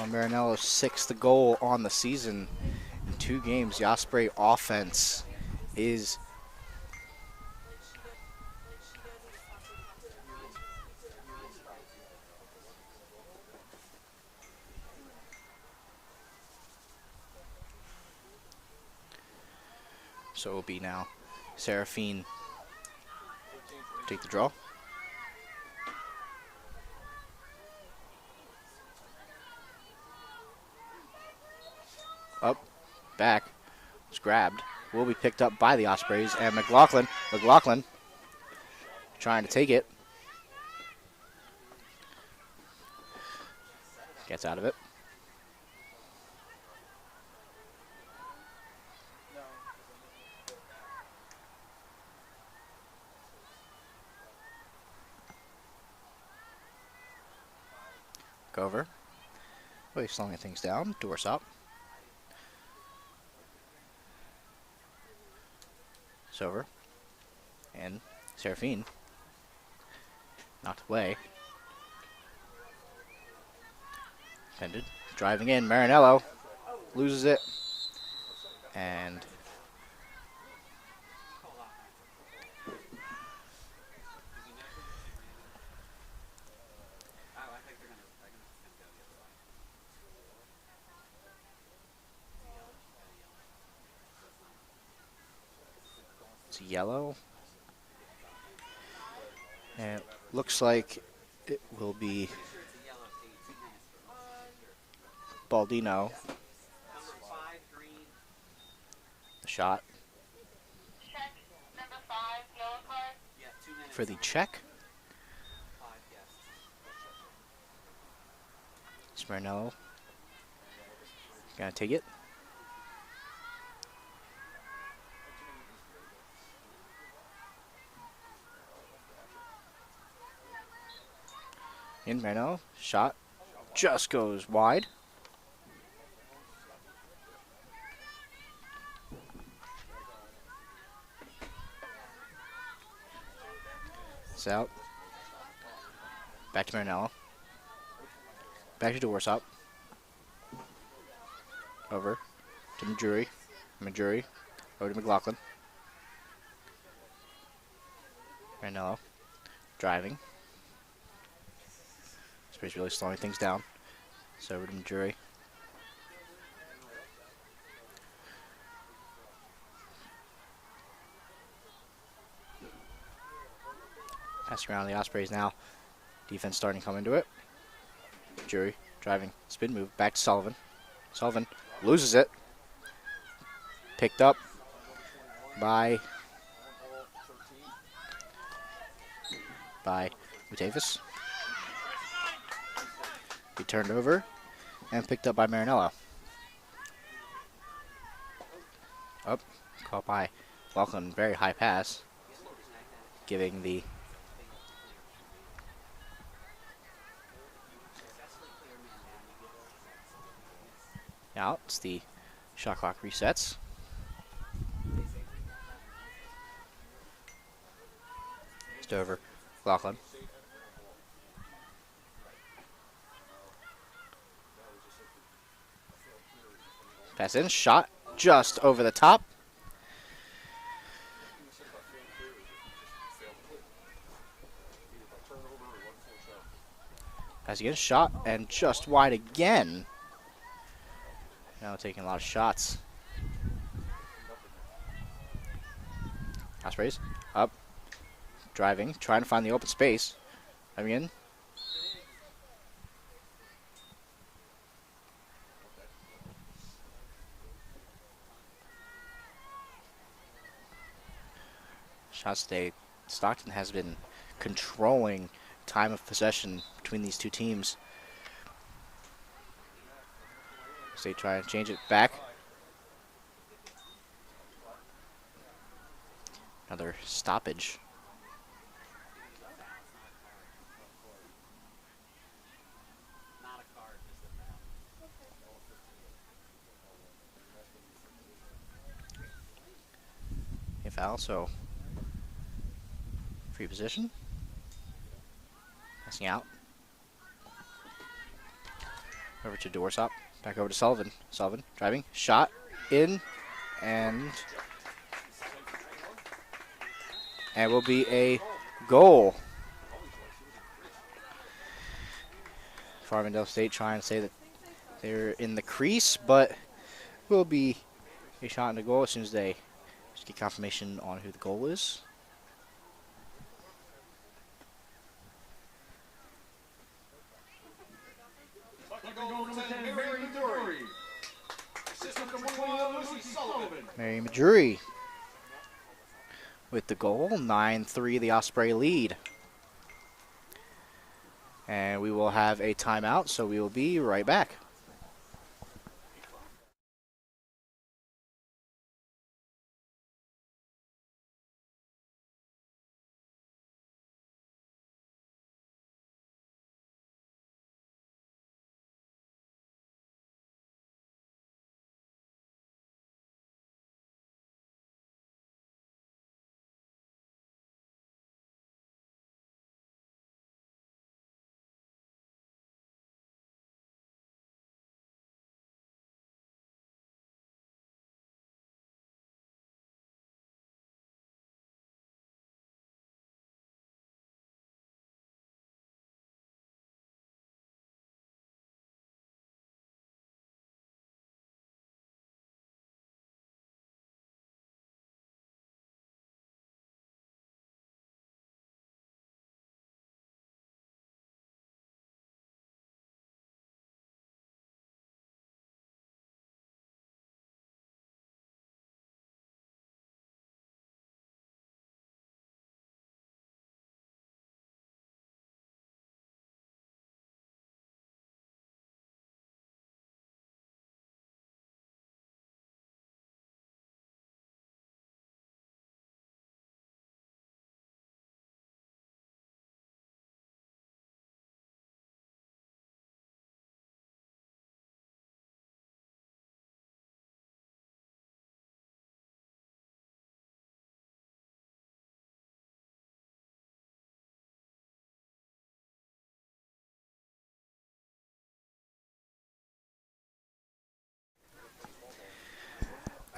D: Marinello's 6th goal on the season in 2 games. The Osprey offense is so it will be now Seraphine take the draw. Up, back, was grabbed. Will be picked up by the Ospreys, and McLaughlin trying to take it. Gets out of it. Over. Really slowing things down. Doors up. It's over. And Seraphine knocked away. Defended. Driving in. Marinello loses it. And it's yellow. And it looks like it will be Baldino. The shot.
F: Check number 5, yellow card.
D: For the check. Marinello gonna take it. In Marinello, shot just goes wide. It's out. Back to Marinello. Back to Dorsop. Over to Majuri. Over to McLaughlin. Marinello. Driving. Sprays really slowing things down. So over to Majuri. Passing around the Ospreys now. Defense starting to come into it. Jury driving, spin move, back to Sullivan. Sullivan loses it. Picked up by Mutavis. He turned over and picked up by Marinello. Up, caught by Lachlan, very high pass, giving the out. It's the shot clock resets. Just over Lachlan. Pass in, shot just over the top. Pass again, shot, and just wide again. Now taking a lot of shots. Ospreys up, driving, trying to find the open space. Coming in. Shots today. Stockton has been controlling time of possession between these two teams. So they try and change it back. Another stoppage. A foul, so free position. Passing out. Over to Dorsop. Back over to Sullivan. Sullivan driving. Shot in. And will be a goal. Farmingdale State trying to say that they're in the crease, but will be a shot in the goal as soon as they just get confirmation on who the goal is. Mary Majuri with the goal. 9-3 the Osprey lead. And we will have a timeout, so we will be right back.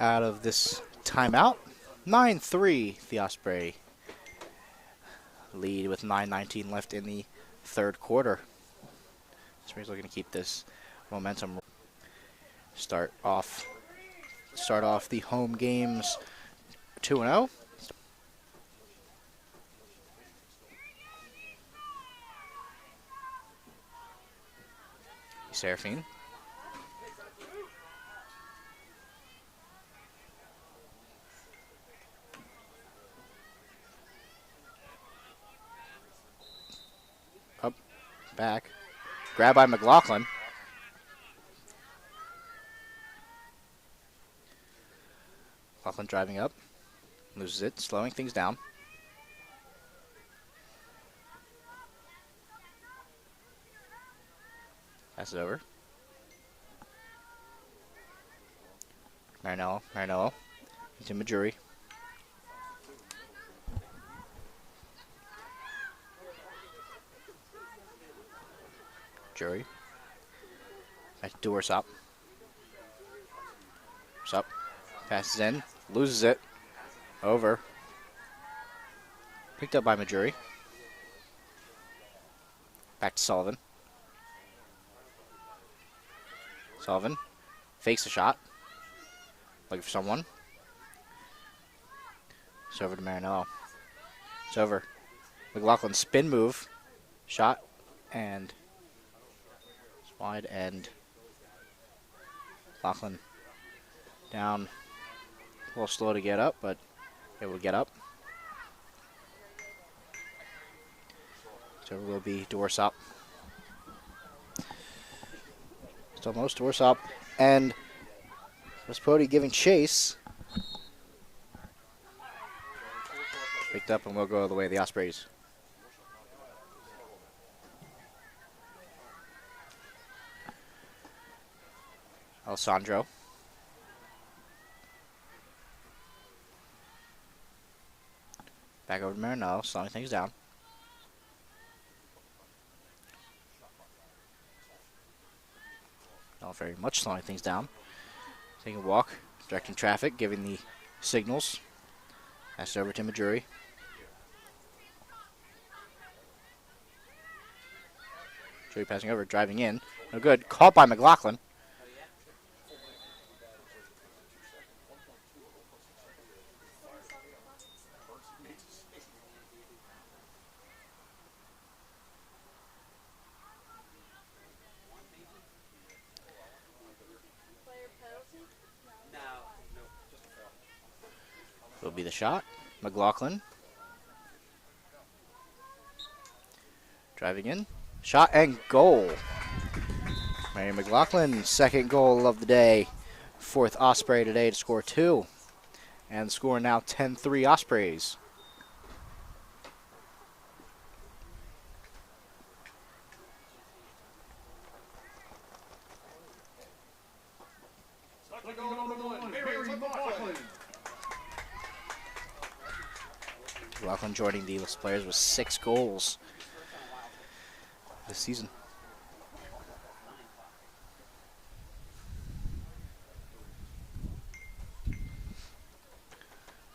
D: Out of this timeout, 9-3 the Osprey lead with 9:19 left in the third quarter. Osprey's looking to keep this momentum. Start off the home games 2-0. Seraphine. Up, back. Grab by McLaughlin. McLaughlin driving up. Loses it, slowing things down. Pass it over. Marinello. Into Majuri. Jury. Back to Dorsop. Up. Passes in. Loses it. Over. Picked up by Majuri. Back to Sullivan. Sullivan fakes a shot. Looking for someone. It's over to Marinello. It's over. McLaughlin spin move. Shot. And it's wide and McLaughlin down. A little slow to get up, but able to get up. So it will be Dorsop. Still most Dorsop. And Vespodi giving chase. Picked up and will go the way of the Ospreys. Alessandro. Back over to Marinello, slowing things down. Not very much slowing things down. Taking a walk, directing traffic, giving the signals. Pass it over to Majuri. Majuri passing over, driving in. No good. Caught by McLaughlin. will be the shot. McLaughlin. Driving in. Shot and goal. Mary McLaughlin, second goal of the day. Fourth Osprey today to score 2. And the score now 10-3 Ospreys. McLaughlin joining the list of players with 6 goals this season.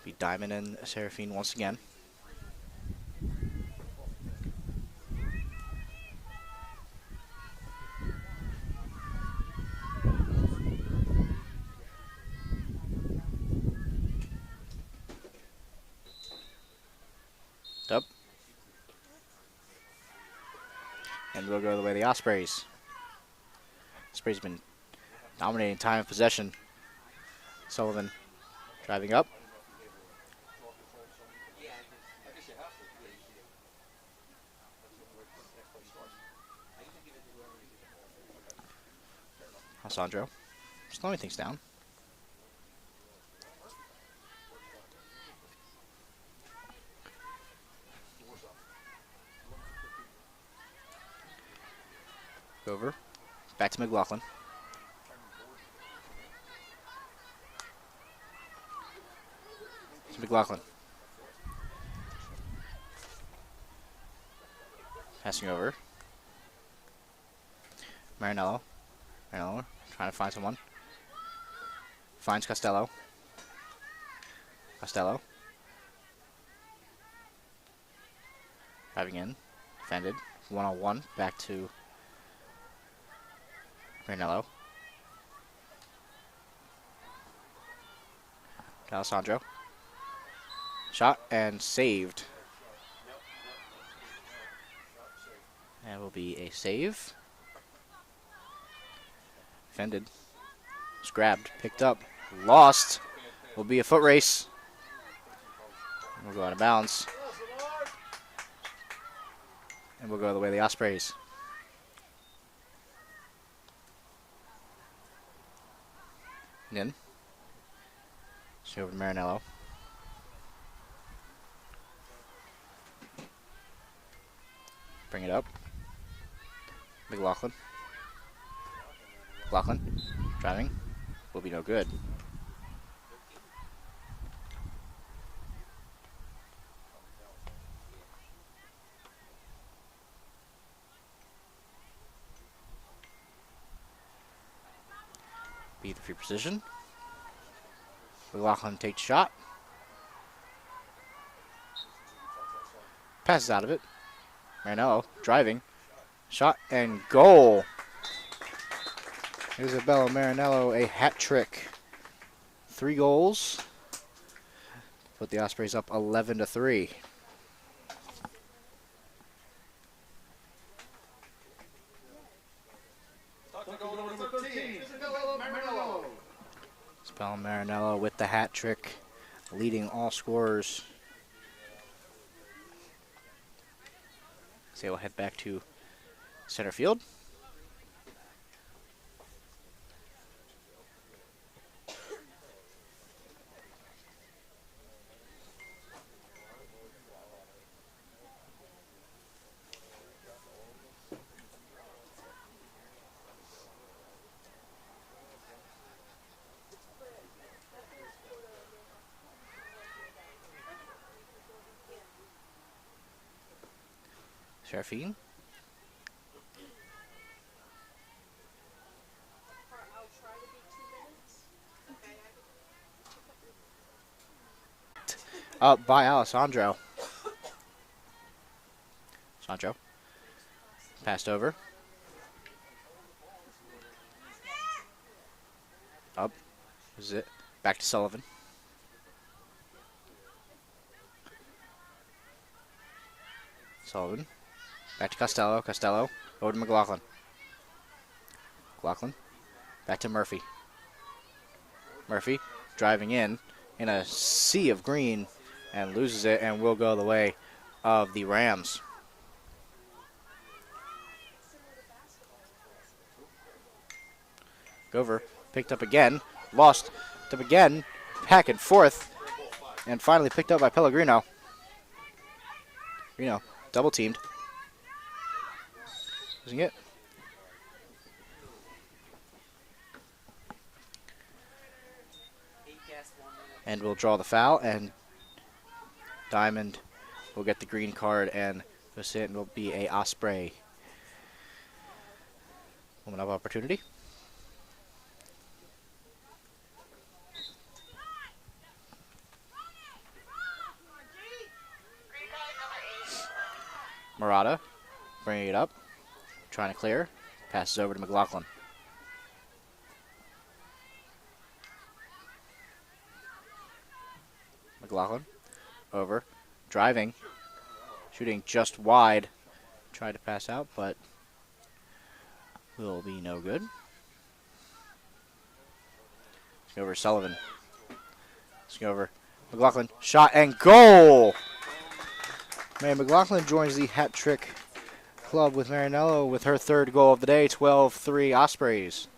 D: Be Diamond and Seraphine once again. Up. And we'll go the way of the Ospreys. Ospreys been dominating time of possession. Sullivan driving up. Alessandro slowing things down. Over. Back to McLaughlin. To McLaughlin. Passing over. Marinello. Marinello trying to find someone. Finds Costello. Costello. Driving in. Defended. 1-on-1. Back to Marinello. To Alessandro. Shot and saved. That will be a save. Defended. It's grabbed. Picked up. Lost. Will be a foot race. We'll go out of bounds. And we'll go the way of the Ospreys. In. So over to Marinello. Bring it up. McLaughlin. McLaughlin. Driving. Will be no good. Be the free position. McLaughlin takes shot. Passes out of it. Marinello driving. Shot and goal. Isabella Marinello, a hat trick. 3 goals. Put the Ospreys up 11-3. Isabella Marinello with the hat trick, leading all scorers. So we'll head back to center field. Seraphine. Up by Alessandro. Alessandro. Passed over. Up. This is it. Back to Sullivan. Sullivan. Back to Costello. Costello. Over to McLaughlin. McLaughlin. Back to Murphy. Murphy driving in. in a sea of green and loses it and will go the way of the Rams. Gover picked up again, lost, picked up again, back and forth, and finally picked up by Pellegrino. Reno double teamed. Losing it. And we'll draw the foul, and Diamond will get the green card, and it will be a Osprey moment of opportunity. Murata bringing it up, trying to clear, passes over to McLaughlin. McLaughlin over, driving, shooting just wide, tried to pass out, but will be no good. Let's go over Sullivan. Let's go over McLaughlin, shot and goal! Man, McLaughlin joins the hat trick club with Marinello with her third goal of the day, 12-3 Ospreys.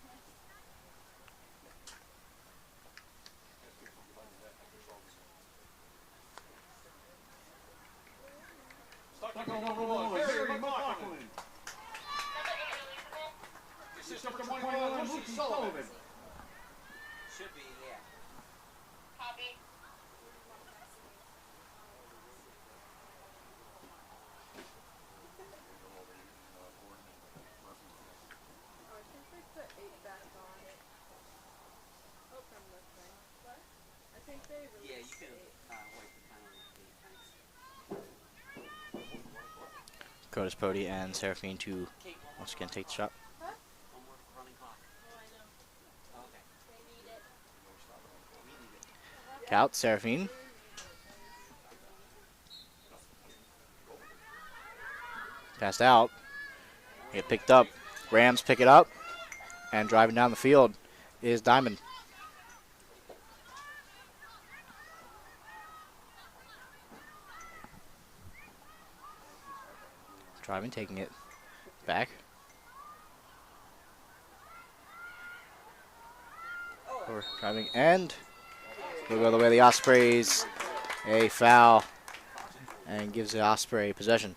E: Should be, yeah.
F: Copy.
B: I think they put 8 back on. Oh, from the thing. What? I think they
E: Yeah, you
B: released
E: can
B: 8.
E: wipe the penalty. Thanks.
D: Curtis Pody and Seraphine to
E: Kate,
D: once again take the shot.
E: one more running clock. Oh, okay.
D: Count, Seraphine. Passed out. Get picked up. Rams pick it up. And driving down the field is Diamond. Driving, taking it back. Or driving, and we'll go the way of the Ospreys. A foul, and gives the Osprey possession.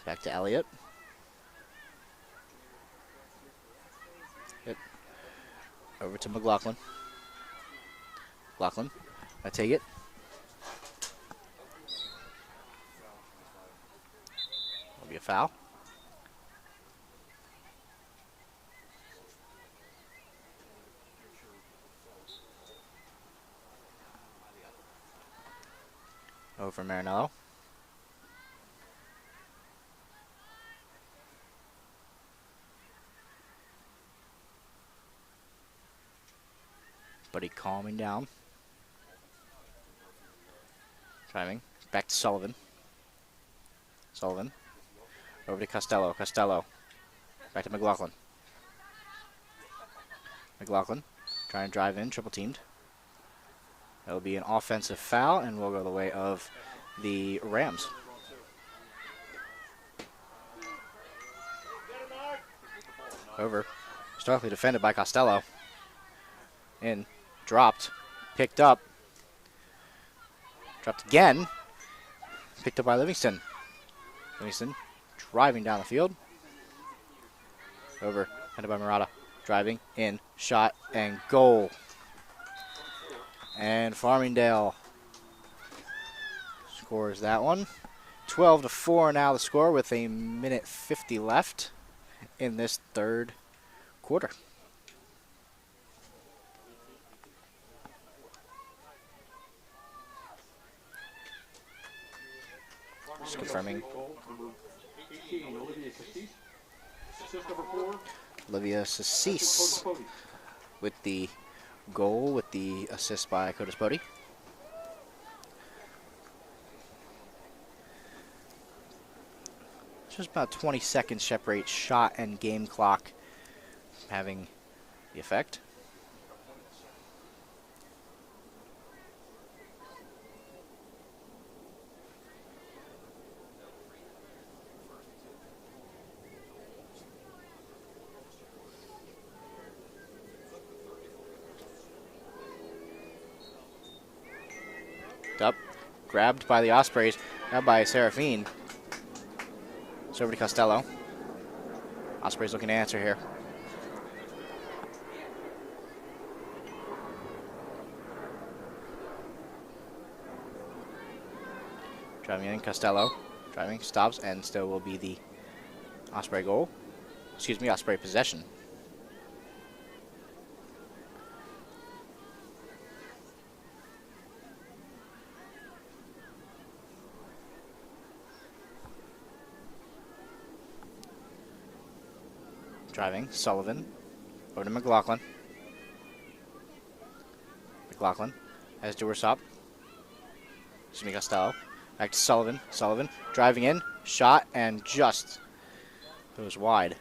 D: Back to Elliott. Hit. Over to McLaughlin. McLaughlin, I take it. Will be a foul. Over for Marinello. Buddy calming down. Driving. Back to Sullivan. Sullivan. Over to Costello. Costello. Back to McLaughlin. McLaughlin. Trying to drive in. Triple teamed. That'll be an offensive foul, and we'll go the way of the Rams. Over. Starkly defended by Costello. In. Dropped. Picked up. Dropped again. Picked up by Livingston. Livingston driving down the field. Over. Headed by Murata. Driving. In. Shot. And goal. And Farmingdale scores that one. 12-4 now the score with a minute 50 left in this third quarter. Just confirming. Olivia Sassis with the goal, with the assist by Curtis Pody. Just about 20 seconds separate shot and game clock having the effect. Picked up. Grabbed by the Ospreys. Grabbed by Seraphine. It's over to Costello. Ospreys looking to answer here. Driving in, Costello. Driving, stops, and still will be the Osprey goal. Excuse me, Osprey possession. Driving, Sullivan. Over to McLaughlin. McLaughlin has Duersop. Excuse me, Costello. Back to Sullivan. Sullivan driving in. Shot and just goes wide.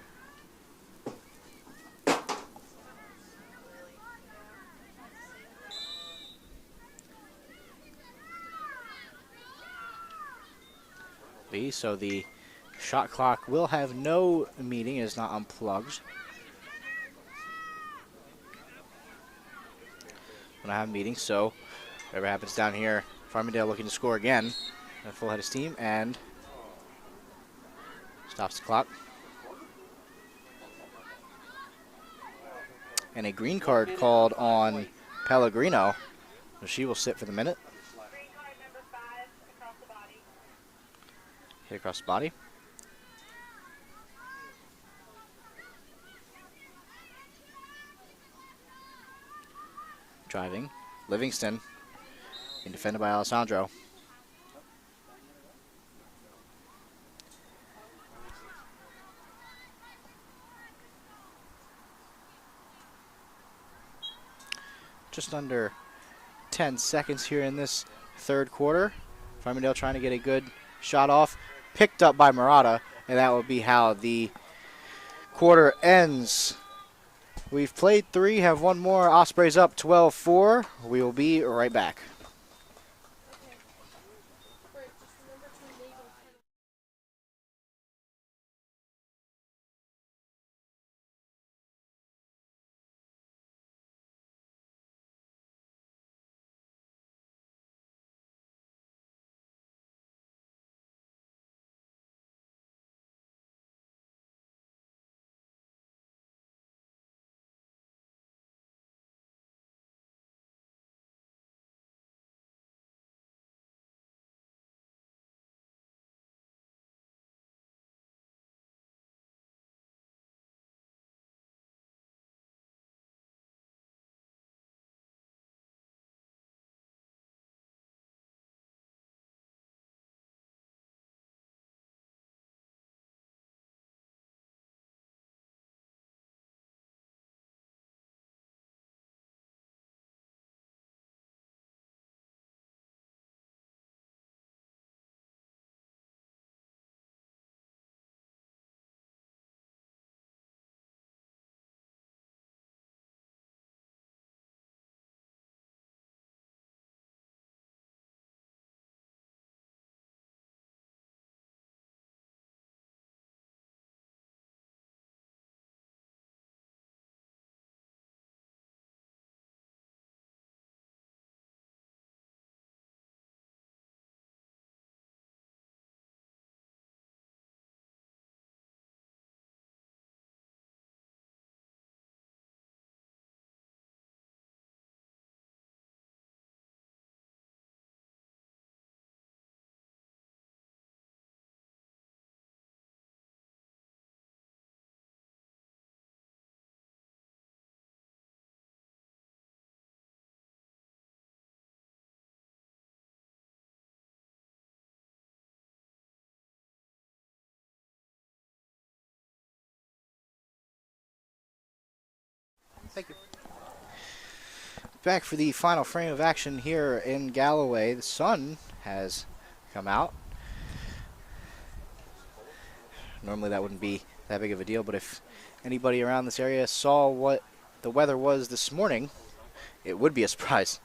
D: So the shot clock will have no meeting. It is not unplugged. When I have meetings, so whatever happens down here, Farmingdale looking to score again. A full head of steam and stops the clock. And a green card called on Pellegrino. So she will sit for the minute.
F: Green card number 5 across the body.
D: Hit across the body. Driving. Livingston. Being defended by Alessandro. Just under 10 seconds here in this third quarter. Farmingdale trying to get a good shot off. Picked up by Murata, and that will be how the quarter ends. We've played 3, have 1 more. Ospreys up 12-4. We will be right back.
B: Right, just remember to enable penalty.
D: Thank you. Back for the final frame of action here in Galloway. The sun has come out. Normally that wouldn't be that big of a deal, but if anybody around this area saw what the weather was this morning, it would be a surprise.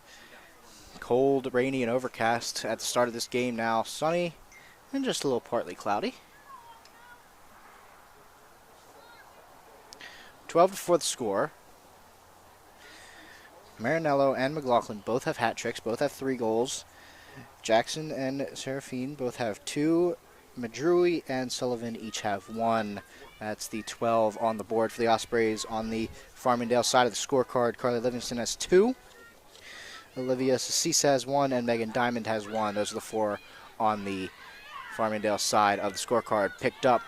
D: Cold, rainy, and overcast at the start of this game. Now sunny and just a little partly cloudy. 12-4 the score. Marinello and McLaughlin both have hat tricks, both have 3 goals. Jackson and Seraphine both have 2. Madrui and Sullivan each have 1. That's the 12 on the board for the Ospreys. On the Farmingdale side of the scorecard, Carly Livingston has 2. Olivia Cease has 1, and Megan Diamond has 1. Those are the 4 on the Farmingdale side of the scorecard. Picked up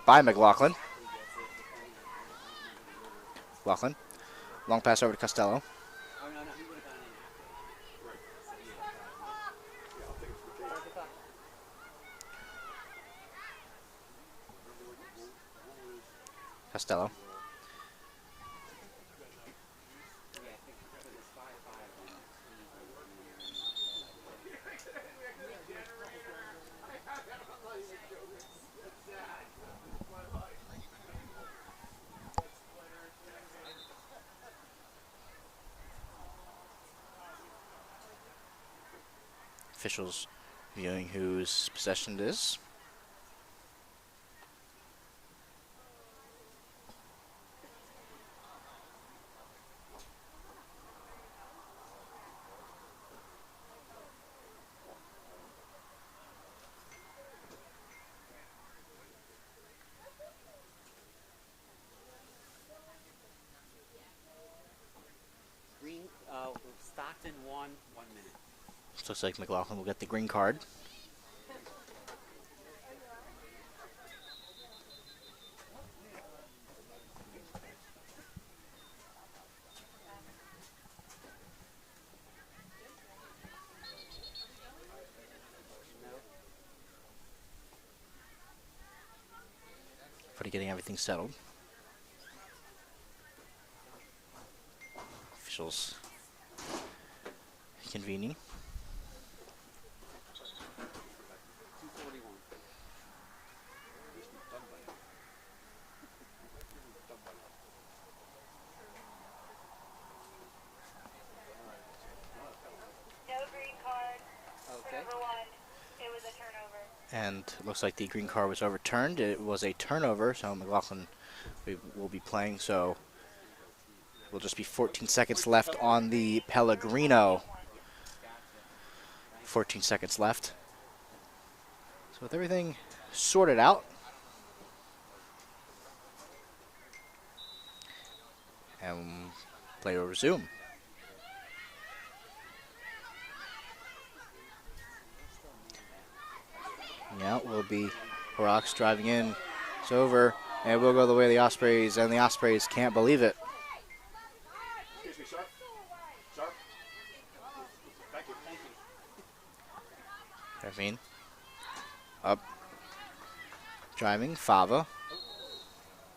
D: by McLaughlin. McLaughlin. Long pass over to Costello. Costello. Officials viewing whose possession it is.
E: Green, Stockton won 1 minute.
D: Looks like McLaughlin will get the green card. For getting everything settled. Officials convening.
E: 241.
F: No green card for
E: Okay.
F: number 1. It was a turnover.
D: And it looks like the green card was overturned. It was a turnover, so McLaughlin will be playing. So will just be 14 seconds left on the Pellegrino. 14 seconds left. So with everything sorted out, and play will resume. Now it will be Rocks driving in. It's over, and it will go the way of the Ospreys, and the Ospreys can't believe it. Ravine. Up. Driving. Fava.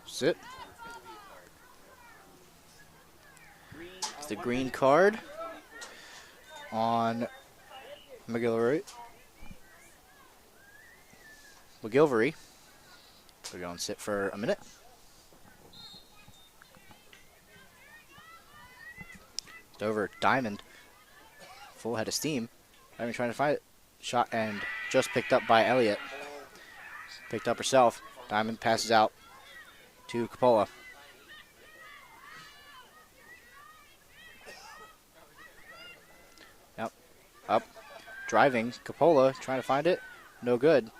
D: Sit. It's the green card on McGilvery. McGilvery. We're going to sit for a minute. It's over. Diamond. Full head of steam. Diamond trying to find it. Shot and just picked up by Elliott. Picked up herself. Diamond passes out to Coppola. Yep. Up. Driving. Coppola trying to find it. No good.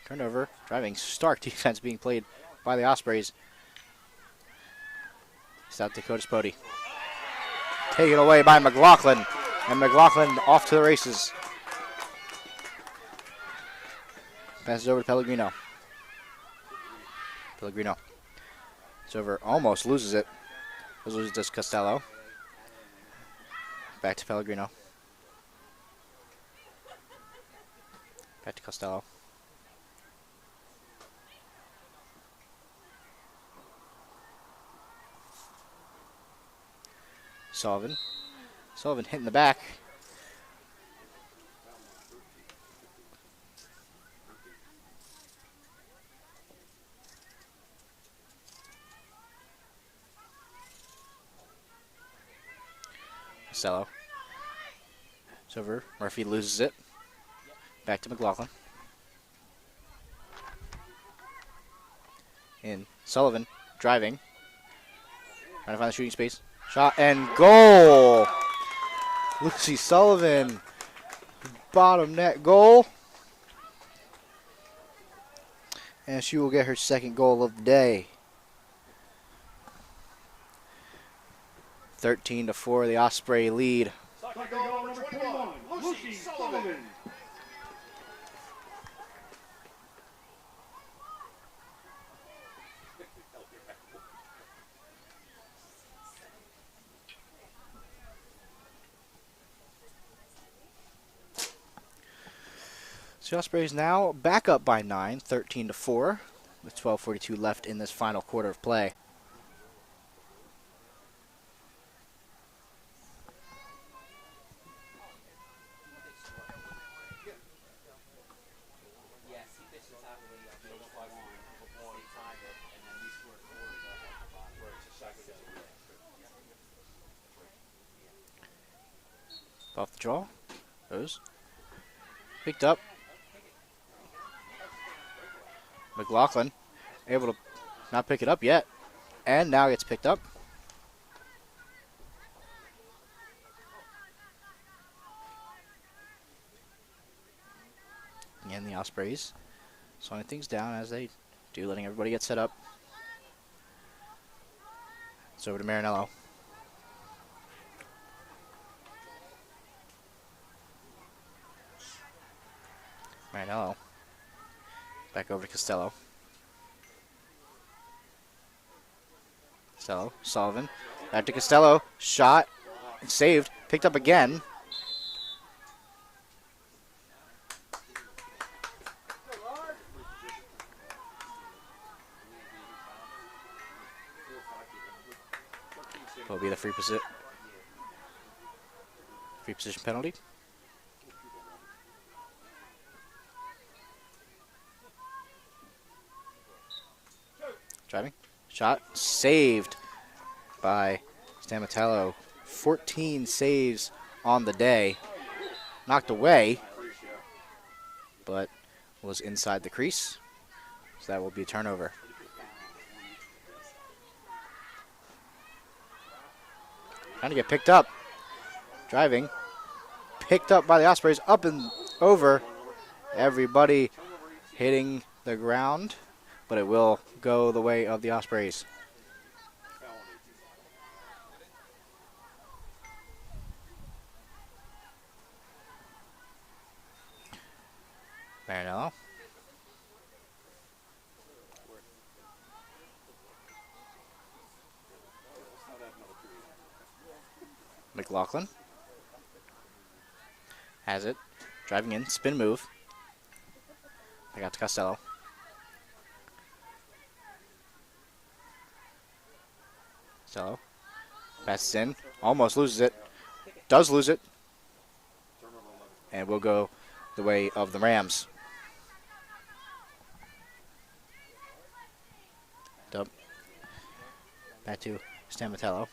D: Turnover. Driving. Stark defense being played by the Ospreys. South Dakota Spody. Taken away by McLaughlin. And McLaughlin off to the races. Passes over to Pellegrino. Pellegrino. It's over. Almost loses it. Loses to Costello. Back to Pellegrino. Back to Costello. Sullivan. Sullivan hitting the back. Costello. It's over. Murphy loses it. Back to McLaughlin. In. Sullivan driving. Trying to find the shooting space. Shot and goal! Lucy Sullivan bottom net goal. And she will get her second goal of the day. 13-4, the Osprey lead.
A: Second goal, number 21, Lucy Sullivan.
D: So the Ospreys now back up by 9, 13-4, with 12:42 left in this final quarter of play.
E: Yes, he pitched the top of the field by one. They tied it, and then we scored 4 to go ahead at the bottom. Where it's a second.
D: Off the draw. Goes. Picked up. McLaughlin able to not pick it up yet. And now gets picked up. And the Ospreys slowing things down as they do, letting everybody get set up. It's over to Marinello. Marinello. Back over to Costello. Costello. Sullivan. Back to Costello. Shot. Saved. Picked up again. Will be the free position penalty. Driving. Shot. Saved by Stamatello. 14 saves on the day. Knocked away, but was inside the crease. So that will be a turnover. Trying to get picked up. Driving. Picked up by the Ospreys. Up and over. Everybody hitting the ground. But it will go the way of the Ospreys. Marinello. McLaughlin. Has it. Driving in. Spin move. Back out to Costello. Costello. Passes in. Almost loses it. Does lose it. And will go the way of the Rams. Dub. Back to Stamatello.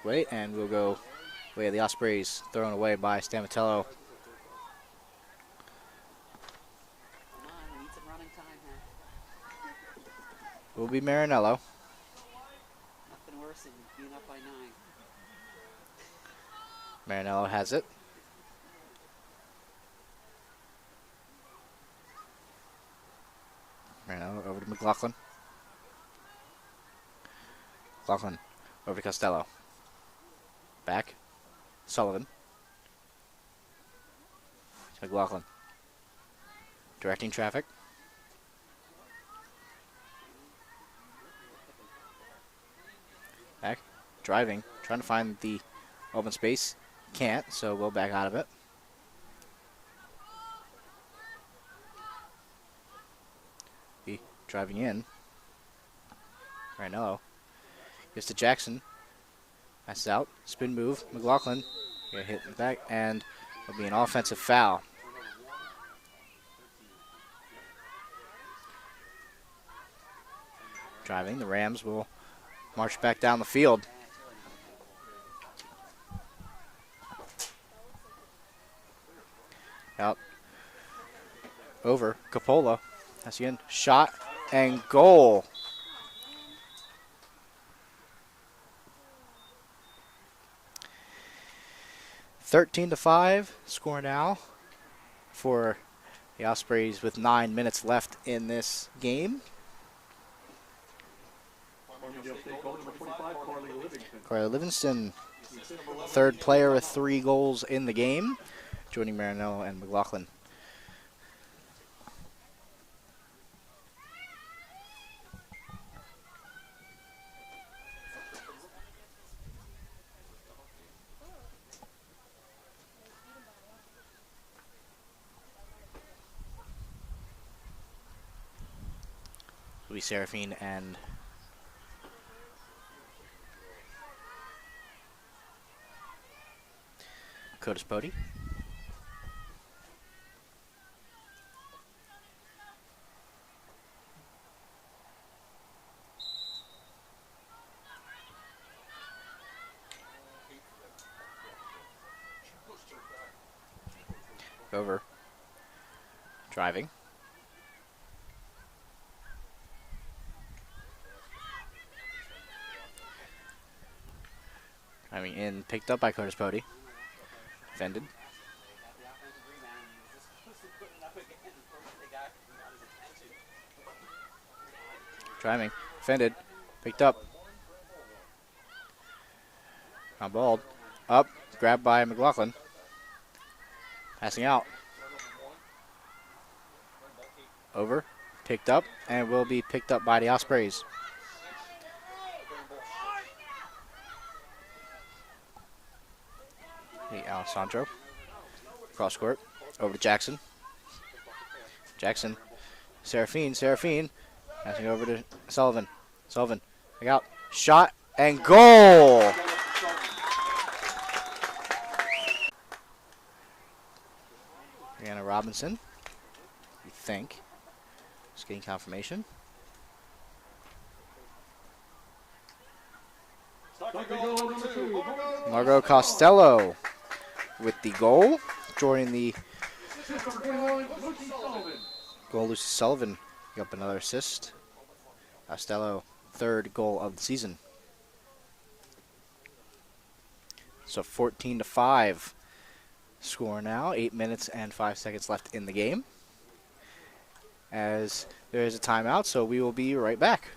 D: Wait, and we'll go way of the Ospreys, thrown away by Stamatello.
E: Come on, we need some running time here.
D: Will be Marinello.
E: Nothing worse than being up by 9.
D: Marinello has it. Marinello over to McLaughlin. McLaughlin over to Costello. Back. Sullivan. McLaughlin. Directing traffic. Back. Driving. Trying to find the open space. Can't, so we'll back out of it. Be driving in. Marinello. Gives to Jackson. Passes out. Spin move. McLaughlin. Get hit in the back, and it'll be an offensive foul. Driving. The Rams will march back down the field. Out. Over. Coppola. That's again. Shot and goal. 13-5 score now for the Ospreys with 9 minutes left in this game.
A: Farmingdale State goal number 25, Carly Livingston.
D: Carly Livingston, third player with 3 goals in the game, joining Marinello and McLaughlin. Will be Seraphine and Curtis Pody. Over. Driving. Driving in, picked up by Curtis Pody. Defended. Driving. Defended. Picked up. Not balled. Up. Grabbed by McLaughlin. Passing out. Over. Picked up. And will be picked up by the Ospreys. Hey, Alessandro. Cross court. Over to Jackson. Jackson. Seraphine. Seraphine. Passing over to Sullivan. Sullivan. Back out. Shot and goal! Brianna Robinson. You think. Just getting confirmation. Margot Costello with the goal. Joining the goal, Lucy Sullivan. Pick up another assist. Costello, third goal of the season. So 14-5 score now. 8 minutes and 5 seconds left in the game. As there is a timeout, so we will be right back.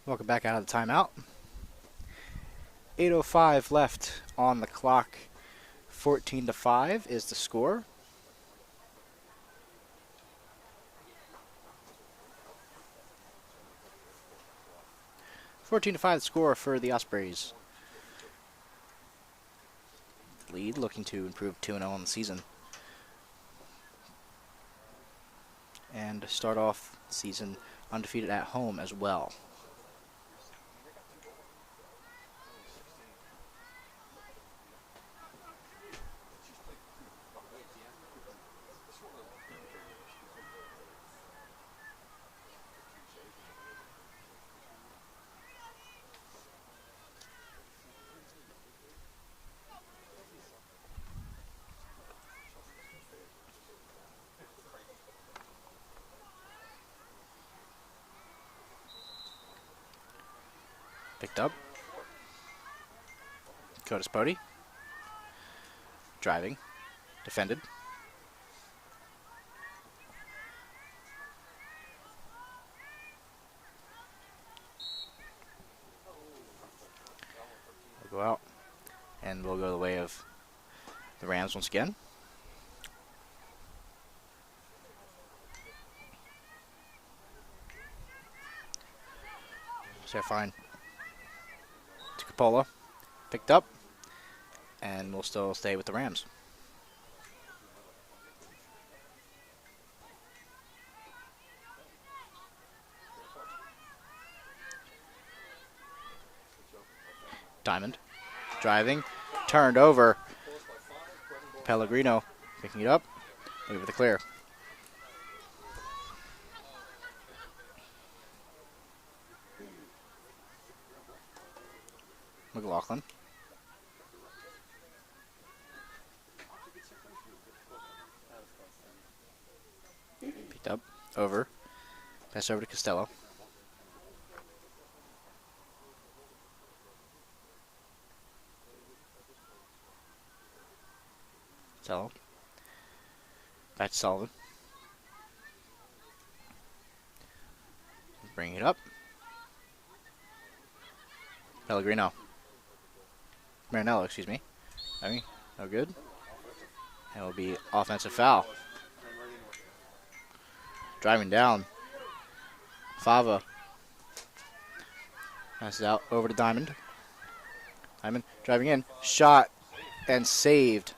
D: Welcome back out of the timeout. 8:05 left on the clock. 14-5 is the score. (14-5) score for the Ospreys. Lead looking to improve 2-0 on the season. And start off the season undefeated at home as well. Picked up. Curtis Pody. Driving. Defended. We'll go out. And we'll go the way of the Rams once again. So fine. To Capola. Picked up. And we'll still stay with the Rams. Diamond. Driving. Turned over. Pellegrino picking it up. Looking for the clear. McLaughlin. Picked up. Over. Pass over to Costello. Costello. Back to Sullivan. Bring it up. Pellegrino. Marinello, excuse me. I mean, no good. And it will be offensive foul. Driving down. Fava. Passes out over to Diamond. Diamond driving in. Shot and saved.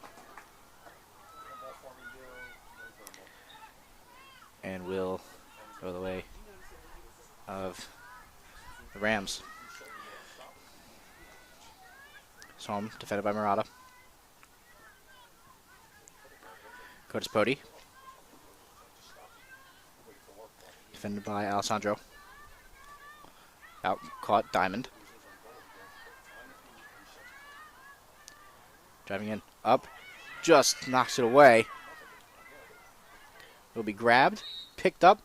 D: And will go the way of the Rams. Home, defended by Murata. Curtis Pody. Defended by Alessandro. Out caught Diamond. Driving in. Up. Just knocks it away. Will be grabbed. Picked up.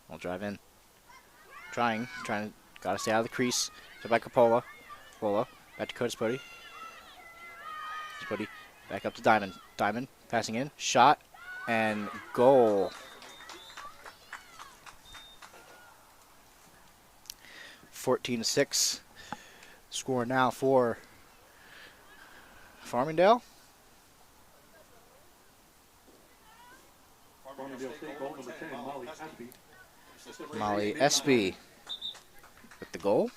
D: We'll drive in. Trying to, gotta stay out of the crease. So by Capola. Capola, back to Curtis Pody. Pody, back up to Diamond. Diamond, passing in, shot, and goal. 14-6. Score now for Farmingdale.
A: Farmingdale State goal number 10, Molly Espy.
D: Molly Espy with the goal.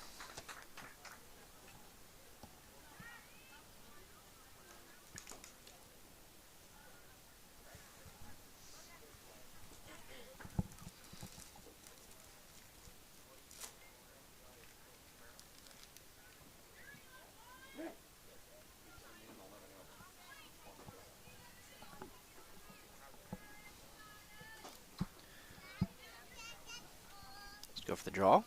D: Let's go for the draw.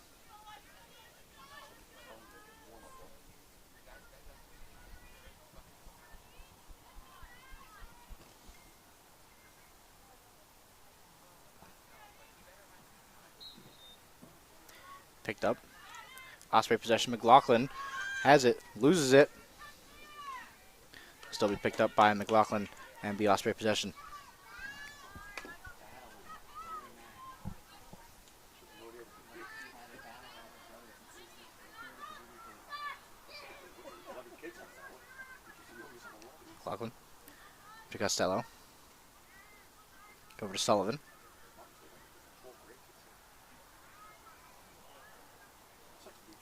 D: Picked up. Osprey possession. McLaughlin has it, loses it. Still be picked up by McLaughlin and be Osprey possession. McLaughlin to Costello. Go over to Sullivan.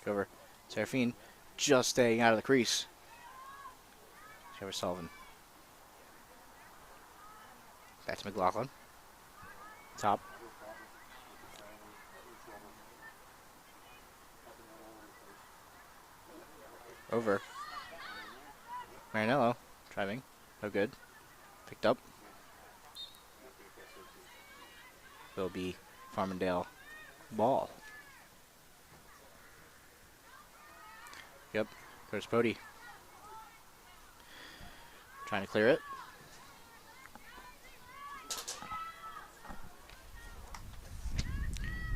D: Go over Serafine, just staying out of the crease. Over Sullivan. Back to McLaughlin. Top. Over. Marinello driving. No good. Picked up. Will be Farmingdale ball. Yep. Curtis Pody. Trying to clear it.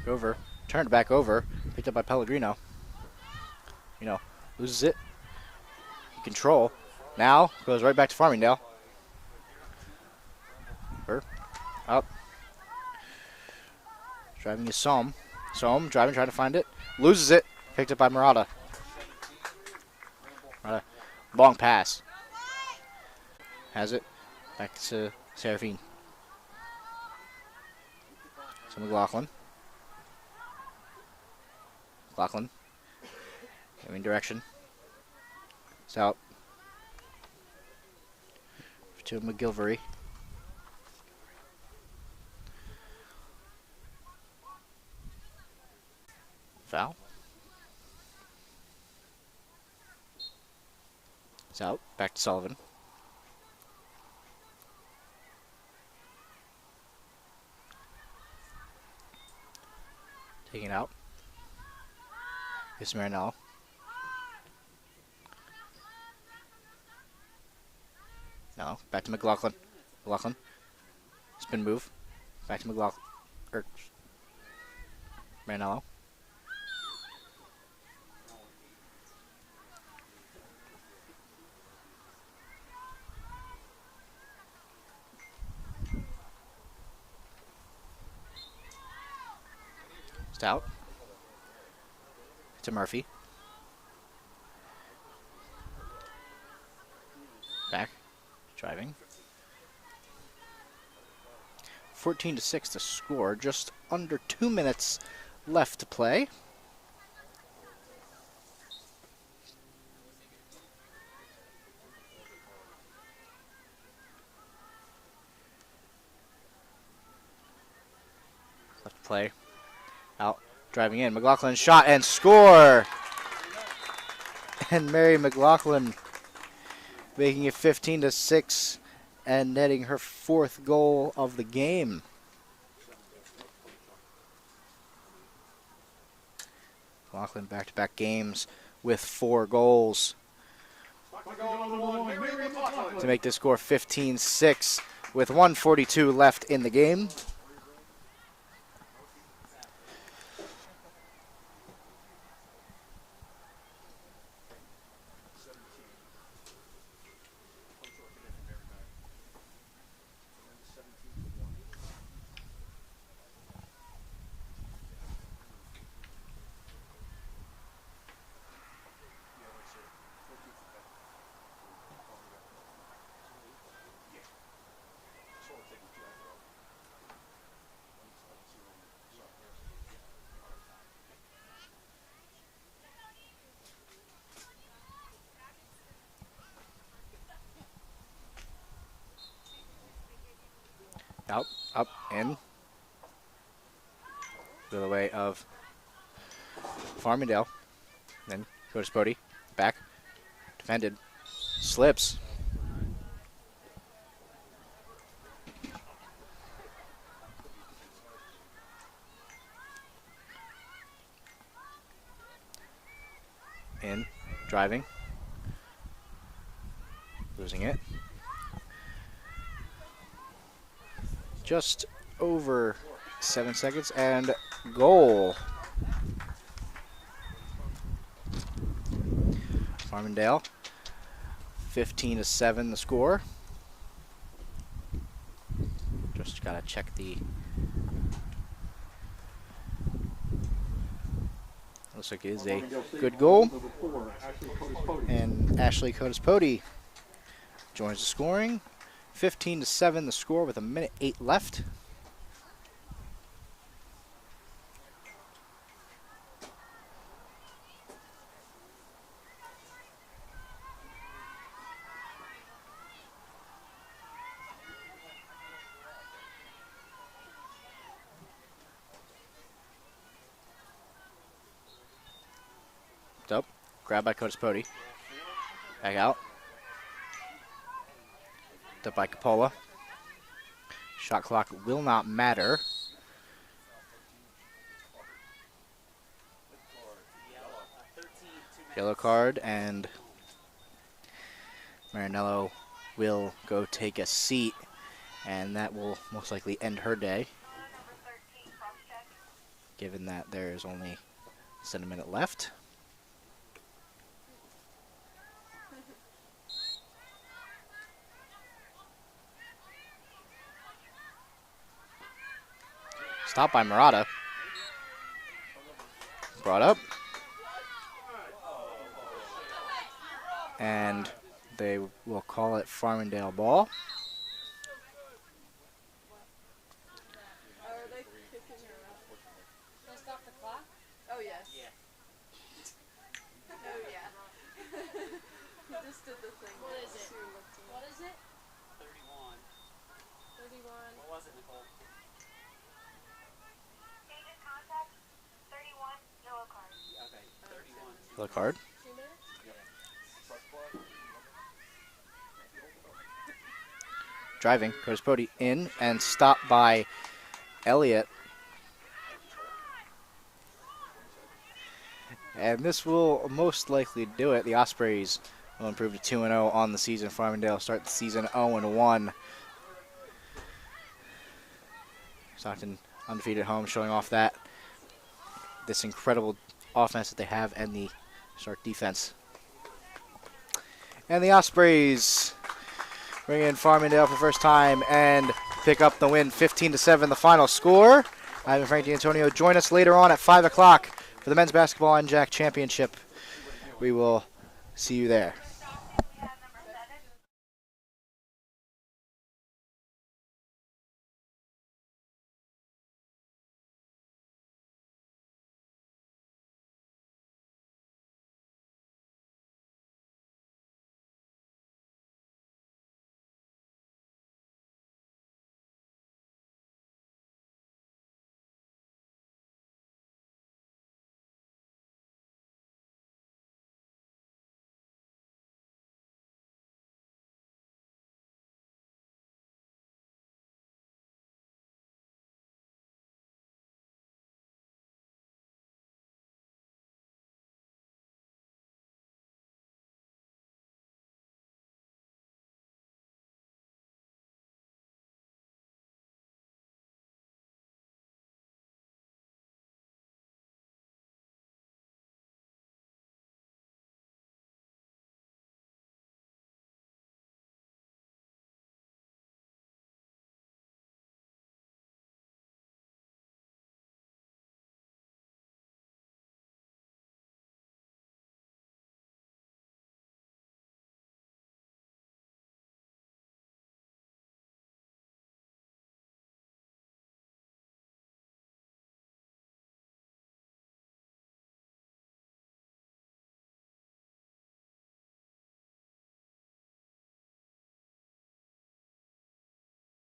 D: Over. Turned back over. Picked up by Pellegrino. Loses it. Control. Now goes right back to Farmingdale. Up. Driving is Sohm. Sohm driving, trying to find it. Loses it. Picked up by Murata. Long pass. Has it. Back to Serafine. To McLaughlin. McLaughlin. Giving direction. It's out. To McGilvery. Foul. It's out. Back to Sullivan. Taking it out. It's Marinello. No. Back to McLaughlin. McLaughlin. Spin move. Back to McLaughlin. Marinello. It's out. To Murphy. Back. Driving. 14-6 to score. Just under 2 minutes left to play. Left to play. Out. Driving in. McLaughlin shot and score! And Mary McLaughlin making it 15-6 and netting her 4th goal of the game. McLaughlin back-to-back games with 4 goals to make the score 15-6 with 1:42 left in the game. Out, up, in. To the way of Farmingdale. Then goes Bodie. Back. Defended. Slips. In. Driving. Losing it. Just over 7 seconds and goal. Farmingdale, 15-7 the score. Just gotta check the. Looks like it is a good goal. And Ashley Cotis-Pody joins the scoring. 15-7 the score with 1:08 left. Up, grab by Cotis-Pody. Back out. Up by Capola. Shot clock will not matter. Yellow card, and Marinello will go take a seat, and that will most likely end her day, given that there is only less than a minute left. Stop by Murata. Brought up. And they will call it Farmingdale ball.
B: Are they kicking her out?
G: Can I stop the clock?
B: Oh, yes.
E: Yeah.
B: Oh, yeah. He just did the thing.
G: What is it?
B: She looked at
G: What is it?
E: 31.
B: 31.
E: What was it, Nicole?
F: Agent contact 31, yellow card.
E: Okay, 31.
D: The card.
B: 2 minutes?
D: Driving. Curtis Pody in and stopped by Elliott. And this will most likely do it. The Ospreys will improve to 2-0 on the season. Farmingdale start the season 0-1. Stockton undefeated at home, showing off that this incredible offense that they have and the stark defense. And the Ospreys bring in Farmingdale for the first time and pick up the win, 15-7, the final score. I'm Frank D'Antonio. Join us later on at 5 o'clock for the Men's Basketball NJAC Championship. We will see you there.